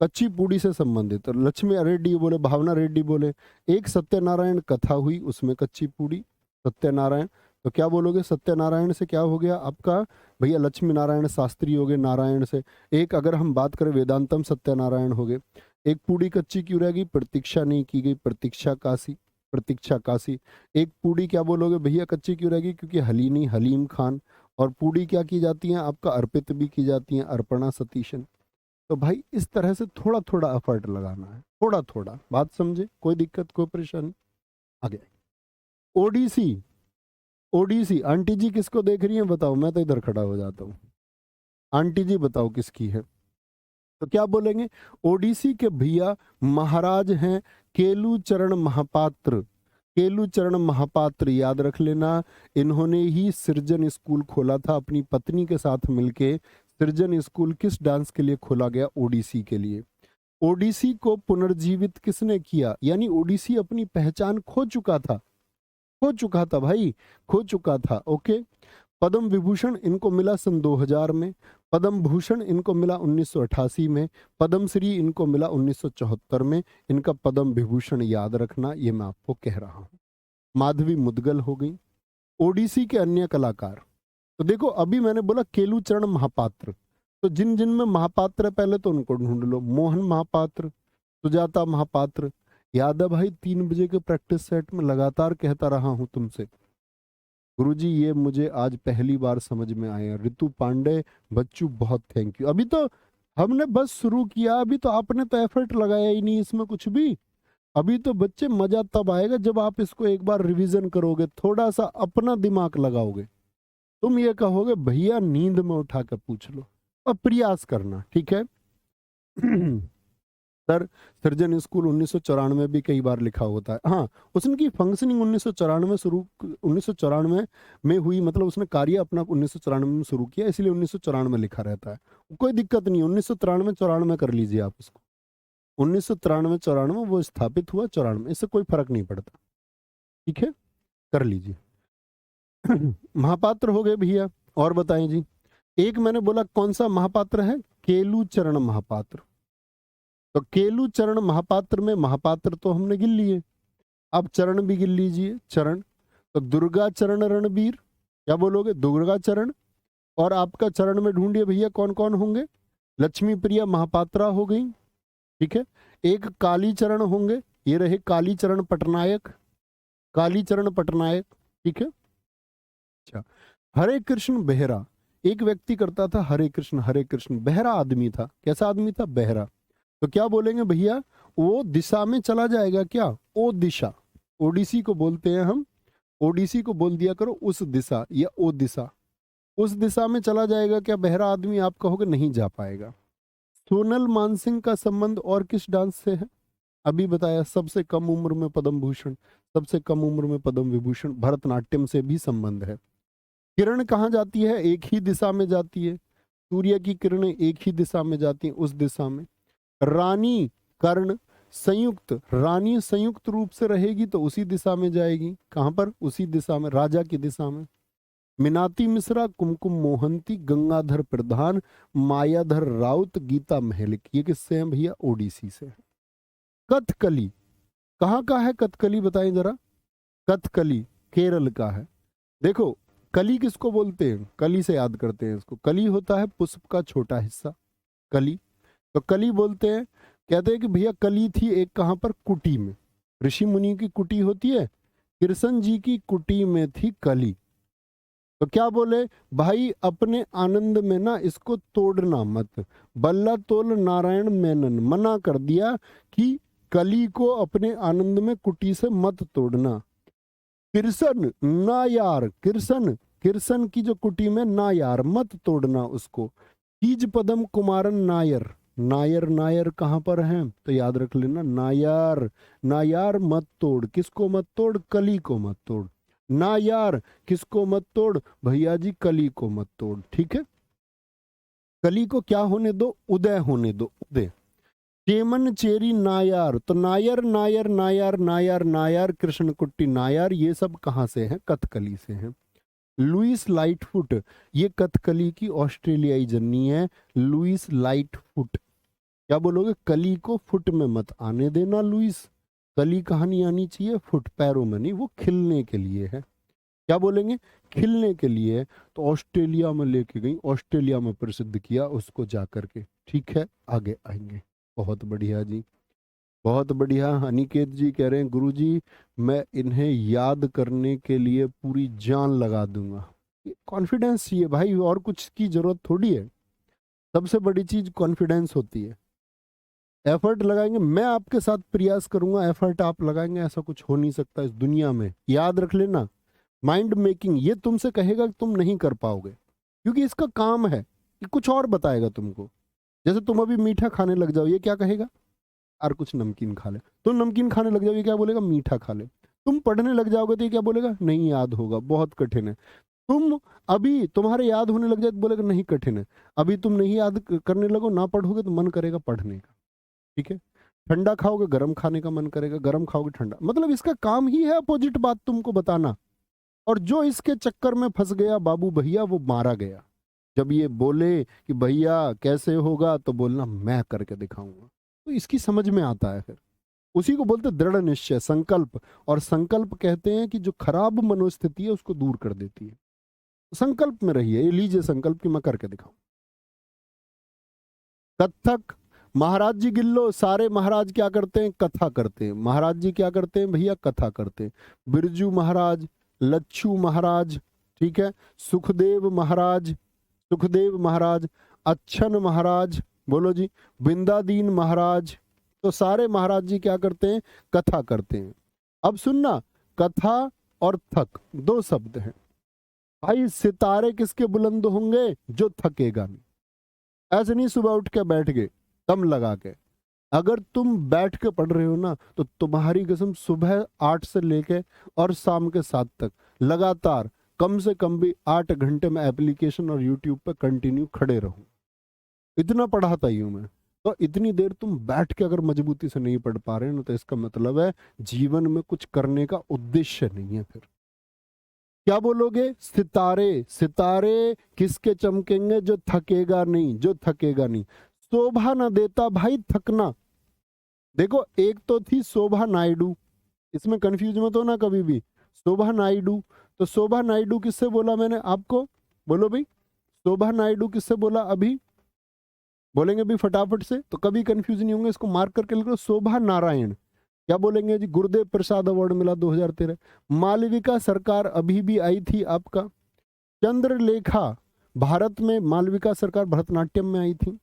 कच्ची पूड़ी से संबंधित, और लक्ष्मी रेड्डी बोले, भावना रेड्डी बोले। एक सत्यनारायण कथा हुई, उसमें कच्ची पूड़ी, सत्यनारायण। तो क्या बोलोगे? सत्यनारायण से क्या हो गया आपका भैया? लक्ष्मी नारायण शास्त्री हो गए नारायण से। एक अगर हम बात करें वेदांतम सत्यनारायण हो गए। एक पूड़ी कच्ची क्यों रह गई? प्रतीक्षा नहीं की गई, प्रतीक्षा काशी, प्रतीक्षा काशी। एक पूड़ी क्या बोलोगे भैया कच्ची क्यों रह गई? क्योंकि हली नहीं, हलीम खान। और पूड़ी क्या की जाती है आपका? अर्पित भी की जाती है, अर्पणा सतीशन। तो भाई इस तरह से थोड़ा थोड़ा एफर्ट लगाना है, थोड़ा थोड़ा, बात समझे? कोई दिक्कत, कोई परेशानी? आगे। ओडीसी। ओडीसी, आंटी जी किसको देख रही हैं बताओ, मैं तो इधर खड़ा हो जाता हूँ। आंटी जी बताओ किसकी है? तो क्या बोलेंगे? ओडीसी के भैया महाराज हैं केलू चरण महापात्र। केलू चरण महापात्र याद रख लेना, इन्होंने ही सृजन स्कूल खोला था अपनी पत्नी के साथ मिलके। सृजन स्कूल किस डांस के लिए खोला गया? ओडीसी के लिए। ओडीसी को पुनर्जीवित किसने किया? यानी ओडीसी अपनी पहचान खो चुका था, खो चुका था भाई, खो चुका था, ओके। पद्म विभूषण इनको मिला सन 2000 में, पद्म भूषण इनको मिला 1988 में, पद्म श्री इनको मिला 1974 में। इनका पद्म विभूषण याद रखना, ये मैं आपको कह रहा हूं। माधवी मुदगल हो गई। ओडीसी के अन्य कलाकार, तो देखो अभी मैंने बोला केलू चरण महापात्र, तो जिन जिन में महापात्र है पहले तो उनको ढूंढ लो। मोहन महापात्र, सुजाता महापात्र। याद है भाई 3 बजे के प्रैक्टिस सेट में लगातार कहता रहा हूं तुमसे, गुरुजी ये मुझे आज पहली बार समझ में आया। ऋतु पांडे, बच्चू बहुत थैंक यू। अभी तो हमने बस शुरू किया, अभी तो आपने तो एफर्ट लगाया ही नहीं इसमें कुछ भी। अभी तो बच्चे मजा तब आएगा जब आप इसको एक बार रिवीजन करोगे, थोड़ा सा अपना दिमाग लगाओगे। तुम ये कहोगे भैया नींद में उठा कर पूछ लो, और प्रयास करना, ठीक है। सर सृजन स्कूल 1994 भी कई बार लिखा होता है। हाँ, उसकी फंक्शनिंग 1994 में हुई, मतलब उसने कार्य अपना 1994 में शुरू किया, इसलिए 1994 लिखा रहता है। कोई दिक्कत नहीं, 1993-94 कर लीजिए आप उसको, 1993-94 वो स्थापित हुआ, 94, इससे कोई फर्क नहीं पड़ता, ठीक है, कर लीजिए। महापात्र हो गए भैया, और बताएं जी। एक मैंने बोला कौन सा महापात्र है, केलू चरण महापात्र। तो केलू चरण महापात्र में महापात्र तो हमने गिन लिए, अब चरण भी गिन लीजिए, चरण। तो दुर्गा चरण रणबीर, क्या बोलोगे, दुर्गा चरण। और आपका चरण में ढूंढिए भैया कौन कौन होंगे, लक्ष्मी प्रिया महापात्रा हो गई, ठीक है। एक काली चरण होंगे, ये रहे काली चरण पटनायक, काली चरण पटनायक, ठीक है। अच्छा, हरे कृष्ण बेहरा, एक व्यक्ति करता था हरे कृष्ण, बहरा आदमी था। कैसा आदमी था, बहरा। तो क्या बोलेंगे भैया, वो दिशा में चला जाएगा क्या, ओ दिशा, ओडिसी को बोलते हैं हम, ओडिसी को बोल दिया करो उस दिशा या ओ दिशा, उस दिशा में चला जाएगा क्या बहरा आदमी, आप कहोगे नहीं जा पाएगा। सोनल मानसिंह का संबंध और किस डांस से है, अभी बताया, सबसे कम उम्र में पद्म भूषण, सबसे कम उम्र में पद्म विभूषण, भरतनाट्यम से भी संबंध है। किरण कहाँ जाती है, एक ही दिशा में जाती है, सूर्य की किरणें एक ही दिशा में जाती हैं, उस दिशा में। रानी कर्ण संयुक्त, रानी संयुक्त रूप से रहेगी तो उसी दिशा में जाएगी, कहां पर, उसी दिशा में, राजा की दिशा में। मीनाती मिश्रा, कुमकुम मोहंती, गंगाधर प्रधान, मायाधर राउत, गीता महलिक, ये किससे हैं भैया, ओडिसी से। कथकली कहाँ का है, कथकली बताएं जरा, कथकली केरल का है। देखो कली किसको बोलते हैं, कली से याद करते हैं इसको, कली होता है पुष्प का छोटा हिस्सा, कली। तो कली बोलते हैं, कहते हैं कि भैया कली थी एक कहां पर, कुटी में, ऋषि मुनि की कुटी होती है, कृष्ण जी की कुटी में थी कली। तो क्या बोले भाई, अपने आनंद में ना इसको तोड़ना मत, बल्ला तोल नारायण मेनन, मना कर दिया कि कली को अपने आनंद में कुटी से मत तोड़ना। कृष्ण ना यार, कृष्ण की जो कुटी में ना यार, मत तोड़ना उसको। तीज पदम कुमारन नायर, नायर नायर कहां पर है, तो याद रख लेना, नायर, नायार मत तोड़, किसको मत तोड़, कली को मत तोड़, नायार किसको मत तोड़, भैया जी कली को मत तोड़, ठीक है। कली को क्या होने दो, उदय होने दो, उदय। चेमन चेरी नायार, तो नायर नायर नायार नायार नायार, कृष्ण कुट्टी नायार, ये सब कहां से हैं, कथकली से हैं। लुइस लाइटफुट, ये कथकली की ऑस्ट्रेलियाई जननी है, लुइस लाइटफुट। क्या बोलोगे, कली को फुट में मत आने देना लुइस, कली कहाँ नहीं आनी चाहिए, फुट, पैरों में नहीं, वो खिलने के लिए है। क्या बोलेंगे, खिलने के लिए। तो ऑस्ट्रेलिया में लेके गई, ऑस्ट्रेलिया में प्रसिद्ध किया उसको जाकर के, ठीक है, आगे आएंगे। बहुत बढ़िया जी, बहुत बढ़िया। अनिकेत जी कह रहे हैं गुरुजी मैं इन्हें याद करने के लिए पूरी जान लगा दूंगा। कॉन्फिडेंस चाहिए भाई, और कुछ की जरूरत थोड़ी है, सबसे बड़ी चीज कॉन्फिडेंस होती है। एफर्ट लगाएंगे, मैं आपके साथ प्रयास करूंगा, एफर्ट आप लगाएंगे, ऐसा कुछ हो नहीं सकता इस दुनिया में, याद रख लेना। माइंड मेकिंग ये तुमसे कहेगा कि तुम नहीं कर पाओगे, क्योंकि इसका काम है, ये कुछ और बताएगा तुमको। जैसे तुम अभी मीठा खाने लग जाओ, ये क्या कहेगा, और कुछ नमकीन खा ले। तुम नमकीन खाने लग जाओ, ये क्या बोलेगा, मीठा खा ले। तुम पढ़ने लग जाओगे तो ये क्या बोलेगा, नहीं याद होगा, बहुत कठिन है। तुम अभी तुम्हारे याद होने लग जाए तो बोलेगा नहीं कठिन है। अभी तुम नहीं याद करने लगो, ना पढ़ोगे तो मन करेगा पढ़ने का, ठीक है। ठंडा खाओगे गर्म खाने का मन करेगा, गर्म खाओगे ठंडा, मतलब इसका काम ही है अपोजिट बात तुमको बताना। और जो इसके चक्कर में फंस गया बाबू भैया, वो मारा गया। जब ये बोले कि भैया कैसे होगा, तो बोलना मैं करके दिखाऊंगा, तो इसकी समझ में आता है फिर। उसी को बोलते दृढ़ निश्चय, संकल्प। और संकल्प कहते हैं कि जो खराब मनोस्थिति है उसको दूर कर देती है। संकल्प में रहिए, ये लीजिए संकल्प कि मैं करके दिखाऊं। कथक, महाराज जी गिल्लो, सारे महाराज क्या करते हैं, कथा करते हैं। महाराज जी क्या करते हैं भैया, कथा करते हैं। बिरजू महाराज, लच्छू महाराज, ठीक है, सुखदेव महाराज, सुखदेव महाराज, अच्छन महाराज, बोलो जी, बिंदादीन महाराज, तो सारे महाराज जी क्या करते हैं, कथा करते हैं। अब सुनना, कथा और थक दो शब्द हैं भाई। सितारे किसके बुलंद होंगे, जो थकेगा नहीं। ऐसे नहीं सुबह उठ के बैठ गए, दम लगा के। अगर तुम बैठ के पढ़ रहे हो ना, तो तुम्हारी कसम सुबह 8 से लेके और शाम के 7 तक लगातार कम से कम भी 8 घंटे में एप्लीकेशन और यूट्यूब पे कंटिन्यू खड़े रहूं। इतना पढ़ाता ही हूं मैं। तो इतनी देर तुम बैठ के अगर मजबूती से नहीं पढ़ पा रहे हो, तो इसका मतलब है जीवन में कुछ करने का उद्देश्य नहीं है। फिर क्या बोलोगे? सितारे, सितारे किसके चमकेंगे? जो थकेगा नहीं, जो थकेगा नहीं। शोभा ना देता भाई थकना। देखो, एक तो थी शोभा नायडू, इसमें कंफ्यूज मत हो ना कभी भी। शोभा नायडू, तो शोभा नायडू किससे बोला मैंने आपको? बोलो भाई, शोभा नायडू किससे बोला? अभी बोलेंगे भी फटाफट से, तो कभी कंफ्यूज नहीं होंगे। इसको मार्क करके लिख लो, शोभा नारायण। क्या बोलेंगे जी? गुरुदेव प्रसाद अवार्ड मिला 2013। मालविका सरकार अभी भी आई थी आपका। चंद्रलेखा, भारत में मालविका सरकार भरतनाट्यम में आई थी।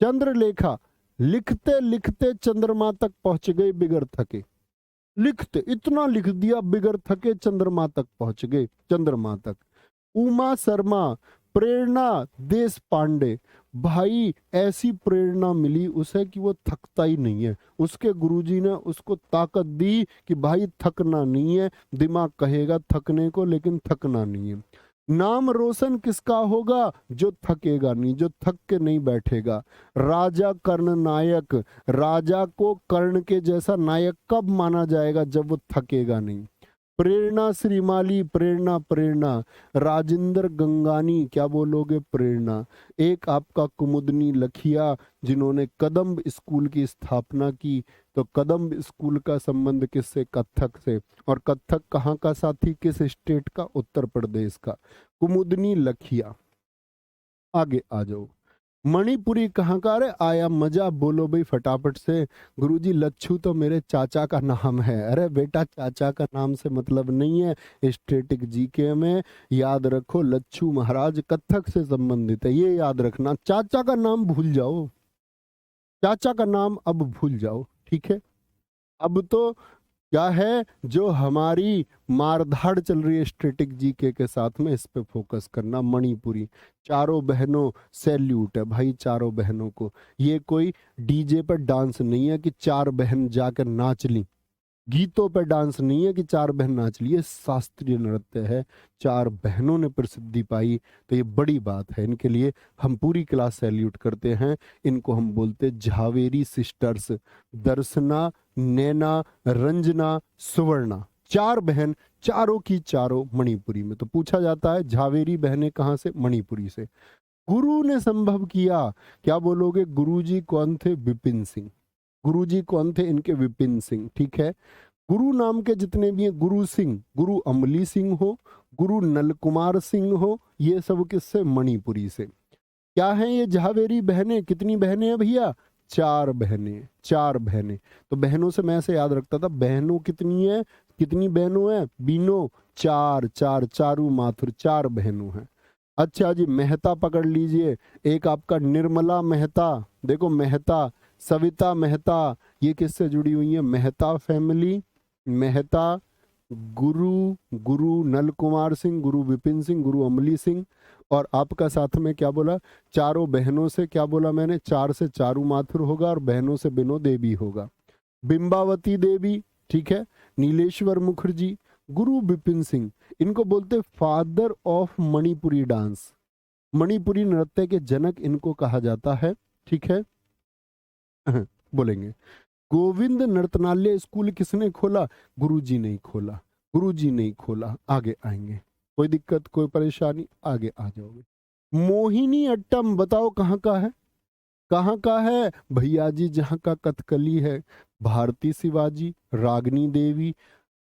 चंद्रलेखा लिखते लिखते चंद्रमा तक पहुंच गए बिगर थके। लिखते इतना लिख दिया बिगर थके चंद्रमा तक पहुंच गए, चंद्रमा तक। उमा शर्मा, प्रेरणा देश पांडे, भाई ऐसी प्रेरणा मिली उसे कि वो थकता ही नहीं है। उसके गुरुजी ने उसको ताकत दी कि भाई थकना नहीं है। दिमाग कहेगा थकने को, लेकिन थकना नहीं है। नाम रोशन किसका होगा? जो थकेगा नहीं, जो थक के नहीं बैठेगा। राजा कर्ण नायक, राजा को कर्ण के जैसा नायक कब माना जाएगा? जब वो थकेगा नहीं। प्रेरणा श्रीमाली, प्रेरणा प्रेरणा। राजेंद्र गंगानी, क्या बोलोगे? प्रेरणा। एक आपका कुमुदनी लखिया, जिन्होंने कदम्ब स्कूल की स्थापना की। तो कदम्ब स्कूल का संबंध किससे? कथक से। और कथक कहाँ का साथी? किस स्टेट का? उत्तर प्रदेश का। कुमुदनी लखिया। आगे आ जाओ। मणिपुरी कहाँ का? अरे आया मजा, बोलो भाई फटाफट से। गुरुजी लच्छू तो मेरे चाचा का नाम है। अरे बेटा, चाचा का नाम से मतलब नहीं है। स्टैटिक जीके में याद रखो, लच्छू महाराज कथक से संबंधित है, ये याद रखना। चाचा का नाम भूल जाओ, चाचा का नाम अब भूल जाओ, ठीक है। अब तो क्या है, जो हमारी मारधाड़ चल रही है स्ट्रेटिक जीके के साथ में, इस पे फोकस करना। मणिपुरी, चारों बहनों सैल्यूट है भाई, चारों बहनों को। ये कोई डीजे पर डांस नहीं है कि चार बहन जाकर नाच ली। गीतों पर डांस नहीं है कि चार बहन नाच ली। ये शास्त्रीय नृत्य है, चार बहनों ने प्रसिद्धि पाई, तो ये बड़ी बात है। इनके लिए हम पूरी क्लास सैल्यूट करते हैं। इनको हम बोलते झावेरी सिस्टर्स। दर्शना, नैना, रंजना, सुवर्णा, चार बहन, चारों की चारों मणिपुरी में। तो पूछा जाता है झावेरी बहनें कहाँ से? मणिपुरी से। गुरु ने संभव किया, क्या बोलोगे? गुरुजी कौन थे? विपिन सिंह। गुरुजी कौन थे इनके? विपिन सिंह, ठीक है। गुरु नाम के जितने भी हैं, गुरु सिंह, गुरु अमली सिंह हो, गुरु नलकुमार सिंह हो, ये सब किससे? मणिपुरी से। क्या है ये झावेरी बहनें? कितनी बहनें हैं भैया? चार बहनें, चार बहनें। तो बहनों से मैं ऐसे याद रखता था, बहनों कितनी है? कितनी बहनों है? बीनो, चार, चार, चारू माथुर, चार बहनों हैं। अच्छा जी, मेहता पकड़ लीजिए। एक आपका निर्मला मेहता, देखो मेहता, सविता मेहता, ये किससे जुड़ी हुई है? मेहता फैमिली। मेहता, गुरु, गुरु नल कुमार सिंह, गुरु विपिन सिंह, गुरु अमली सिंह। और आपका साथ में क्या बोला? चारों बहनों से, क्या बोला मैंने? चार से चारू माथुर होगा, और बहनों से बिनो देवी होगा। बिंबावती देवी, ठीक है। नीलेश्वर मुखर्जी, गुरु विपिन सिंह, इनको बोलते father of Manipuri dance. Manipuri नृत्य के जनक इनको कहा जाता है, ठीक है। बोलेंगे गोविंद नर्तनालय स्कूल किसने खोला? गुरुजी ने खोला, गुरुजी ने खोला। आगे आएंगे, कोई दिक्कत, कोई परेशानी? आगे आ जाओगे। मोहिनी अट्टम बताओ कहाँ का है? कहाँ का है भैया जी? जहाँ का कथकली है। भारती शिवाजी, रागनी देवी,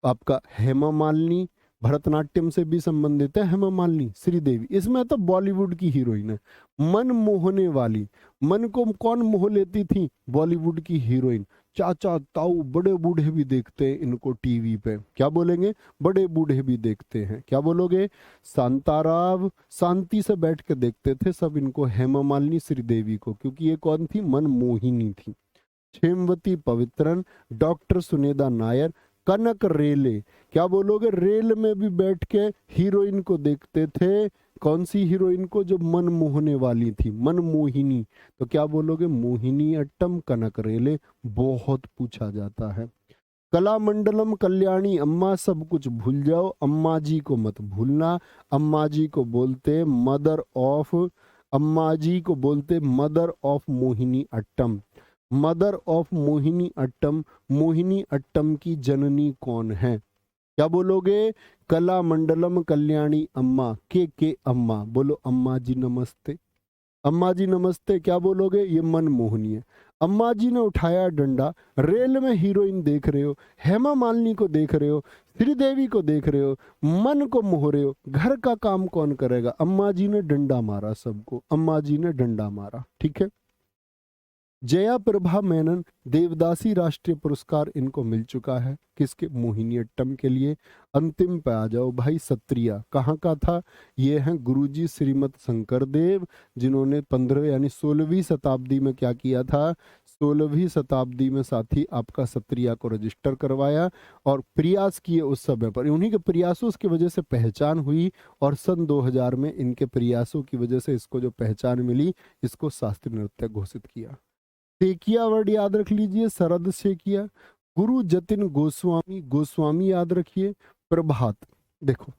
आपका हेमा मालिनी, भरतनाट्यम से भी संबंधित है हेमा मालिनी, श्रीदेवी। इसमें तो बॉलीवुड की हीरोइन है। मन मोहने वाली, मन को कौन मोह लेती थी? बॉलीवुड की हीरोइन। चाचा ताऊ बड़े बूढ़े भी देखते हैं इनको टीवी पे। क्या बोलेंगे? बड़े बूढ़े भी देखते हैं। क्या बोलोगे? शांताराव, शांति से बैठ के देखते थे सब इनको, हेमा मालिनी, श्रीदेवी को, क्योंकि ये कौन थी? मन मोहिनी थी। क्षेमवती पवित्रन, डॉक्टर सुनेदा नायर, कनक रेले। क्या बोलोगे? रेल में भी बैठ के हीरोइन को देखते थे, कौन सी हीरोइन को? जो मन मोहने वाली थी, मन मोहिनी। तो क्या बोलोगे? मोहिनी अट्टम कनक रेले। बहुत पूछा जाता है। कला मंडलम कल्याणी अम्मा, सब कुछ भूल जाओ, अम्मा जी को मत भूलना। अम्मा जी को बोलते मदर ऑफ, अम्मा जी को बोलते mother of Mohini Attam. Mother of Mohini Attam. Mohini Attam की जननी कौन है? क्या बोलोगे? कला मंडलम कल्याणी अम्मा, के अम्मा। बोलो अम्मा जी नमस्ते। अम्मा जी नमस्ते। क्या बोलोगे? ये मन मोहनी है। अम्मा जी ने उठाया डंडा। रेल में हीरोइन देख रहे हो, हेमा मालिनी को देख रहे हो, श्रीदेवी को देख रहे हो, मन को मोह रहे हो, घर का काम कौन करेगा? अम्मा जी ने डंडा मारा सबको, अम्मा जी ने डंडा मारा। ठीक है। जया प्रभा मेनन, देवदासी राष्ट्रीय पुरस्कार इनको मिल चुका है। किसके? मोहिनीअट्टम के लिए। अंतिम पे आ जाओ भाई, सत्रिया कहाँ का था? ये हैं गुरुजी श्रीमद शंकर देव, जिन्होंने 15 यानी 16वीं शताब्दी में क्या किया था? 16वीं शताब्दी में साथी आपका सत्रिया को रजिस्टर करवाया और प्रयास किए उस समय पर। उन्हीं के प्रयासों की वजह से पहचान हुई और सन 2000 में इनके प्रयासों की वजह से इसको जो पहचान मिली, इसको शास्त्रीय नृत्य घोषित किया। सेकिया वर्ड याद रख लीजिए, शरद सेकिया। गुरु जतिन गोस्वामी, गोस्वामी याद रखिए। प्रभात, देखो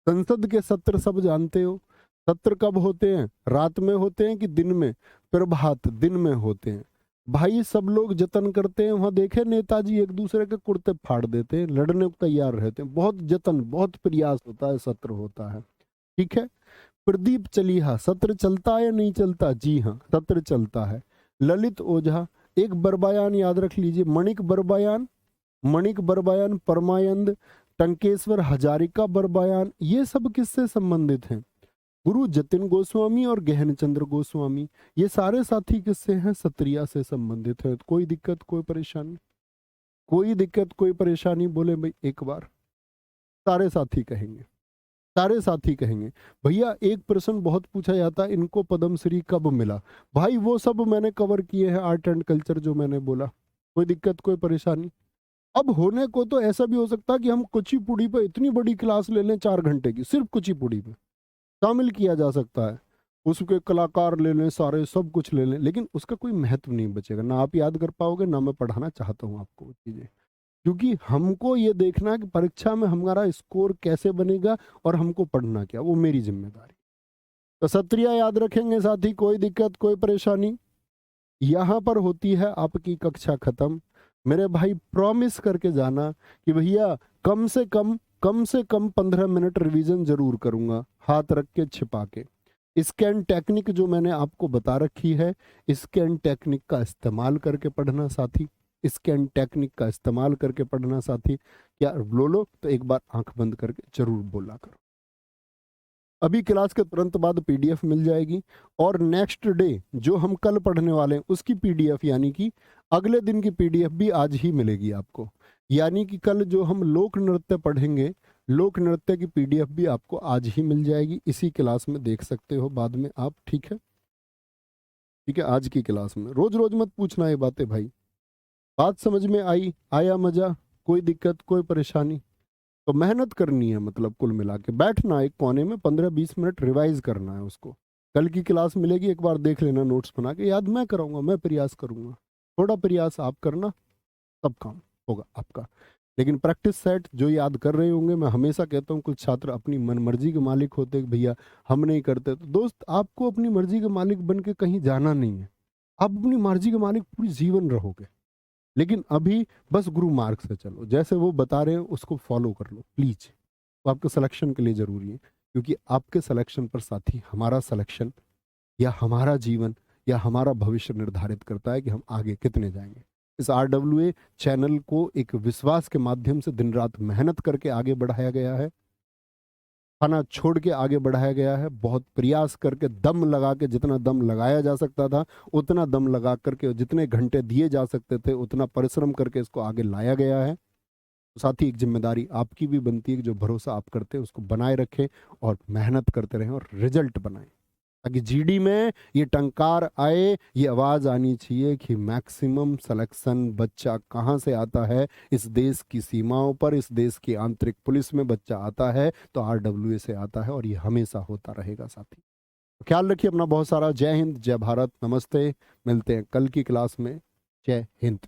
संसद के सत्र सब जानते हो। सत्र कब होते हैं? रात में होते हैं कि दिन में? प्रभात दिन में होते हैं। भाई सब लोग जतन करते हैं। वहां देखे नेताजी एक दूसरे के कुर्ते फाड़ देते हैं, लड़ने को तैयार रहते हैं। बहुत जतन, बहुत प्रयास होता है, सत्र होता है। ठीक है। प्रदीप चलिहा, सत्र चलता है या नहीं चलता? जी हाँ, सत्र चलता है। ललित ओझा, एक बरबयान याद रख लीजिए, मणिक बरबयान, मणिक बरबयान, परमानंद, टंकेश्वर हजारिका बरबयान, ये सब किससे संबंधित हैं? गुरु जतिन गोस्वामी और गहन चंद्र गोस्वामी। ये सारे साथी किससे हैं? सत्रिया से संबंधित है। कोई दिक्कत, कोई परेशानी? कोई दिक्कत, कोई परेशानी? बोले भाई एक बार। सारे साथी कहेंगे, सारे साथी कहेंगे। भैया एक प्रश्न बहुत पूछा जाता है, इनको पद्मश्री कब मिला? भाई वो सब मैंने कवर किए हैं, आर्ट एंड कल्चर जो मैंने बोला। कोई दिक्कत, कोई परेशानी? अब होने को तो ऐसा भी हो सकता है कि हम कुचिपुड़ी पे इतनी बड़ी क्लास ले लें 4 घंटे की, सिर्फ कुचिपुड़ी पे शामिल किया जा सकता है। उसके कलाकार ले लें, सारे सब कुछ ले लें, लेकिन उसका कोई महत्व नहीं बचेगा। ना आप याद कर पाओगे, ना मैं पढ़ाना चाहता हूँ आपको वो चीजें। क्योंकि हमको ये देखना है कि परीक्षा में हमारा स्कोर कैसे बनेगा और हमको पढ़ना क्या, वो मेरी जिम्मेदारी। तो सत्रिया याद रखेंगे साथी, कोई दिक्कत, कोई परेशानी? यहाँ पर होती है आपकी कक्षा खत्म। मेरे भाई प्रॉमिस करके जाना कि भैया कम से कम 15 मिनट रिवीजन जरूर करूंगा, हाथ रख के छिपा के। स्कैन टेक्निक जो मैंने आपको बता रखी है, स्कैन टेक्निक का इस्तेमाल करके पढ़ना साथी। स्कैन टेक्निक का इस्तेमाल करके पढ़ना साथी। क्या बोलो? तो एक बार आंख बंद करके जरूर बोला करो। अभी क्लास के तुरंत बाद पीडीएफ मिल जाएगी और नेक्स्ट डे जो हम कल पढ़ने वाले हैं उसकी पीडीएफ, यानी कि अगले दिन की पीडीएफ भी आज ही मिलेगी आपको। यानी कि कल जो हम लोक नृत्य पढ़ेंगे, लोक नृत्य की पीडीएफ भी आपको आज ही मिल जाएगी। इसी क्लास में देख सकते हो बाद में आप। ठीक है, ठीक है। आज की क्लास में रोज रोज मत पूछना ये बातें भाई। बात समझ में आई? आया मजा? कोई दिक्कत, कोई परेशानी? तो मेहनत करनी है, मतलब कुल मिला के बैठना एक कोने में 15-20 मिनट रिवाइज करना है उसको। कल की क्लास मिलेगी, एक बार देख लेना, नोट्स बना के। याद मैं कराऊंगा, मैं प्रयास करूंगा, थोड़ा प्रयास आप करना, सब काम होगा आपका। लेकिन प्रैक्टिस सेट जो याद कर रहे होंगे, मैं हमेशा कहता हूँ कुछ छात्र अपनी मन मर्जी के मालिक होते हैं, भैया हम नहीं करते। तो दोस्त, आपको अपनी मर्जी के मालिक बन के कहीं जाना नहीं है। आप अपनी मर्जी के मालिक पूरी जीवन रहोगे। लेकिन अभी बस गुरु मार्ग से चलो, जैसे वो बता रहे हैं उसको फॉलो कर लो प्लीज। वो आपके सिलेक्शन के लिए जरूरी है, क्योंकि आपके सिलेक्शन पर साथी हमारा सिलेक्शन या हमारा जीवन या हमारा भविष्य निर्धारित करता है कि हम आगे कितने जाएंगे। इस RWA चैनल को एक विश्वास के माध्यम से दिन रात मेहनत करके आगे बढ़ाया गया है, खाना छोड़ के आगे बढ़ाया गया है। बहुत प्रयास करके, दम लगा के, जितना दम लगाया जा सकता था उतना दम लगा करके, जितने घंटे दिए जा सकते थे उतना परिश्रम करके इसको आगे लाया गया है। साथ ही एक जिम्मेदारी आपकी भी बनती है कि जो भरोसा आप करते हैं उसको बनाए रखें और मेहनत करते रहें और रिजल्ट बनाएं, ताकि जीडी में ये टंकार आए, ये आवाज आनी चाहिए कि मैक्सिमम सिलेक्शन बच्चा कहाँ से आता है। इस देश की सीमाओं पर, इस देश की आंतरिक पुलिस में बच्चा आता है तो आरडब्ल्यूए से आता है, और ये हमेशा होता रहेगा साथी। ख्याल रखिए अपना बहुत सारा। जय हिंद, जय भारत, नमस्ते। मिलते हैं कल की क्लास में। जय हिंद।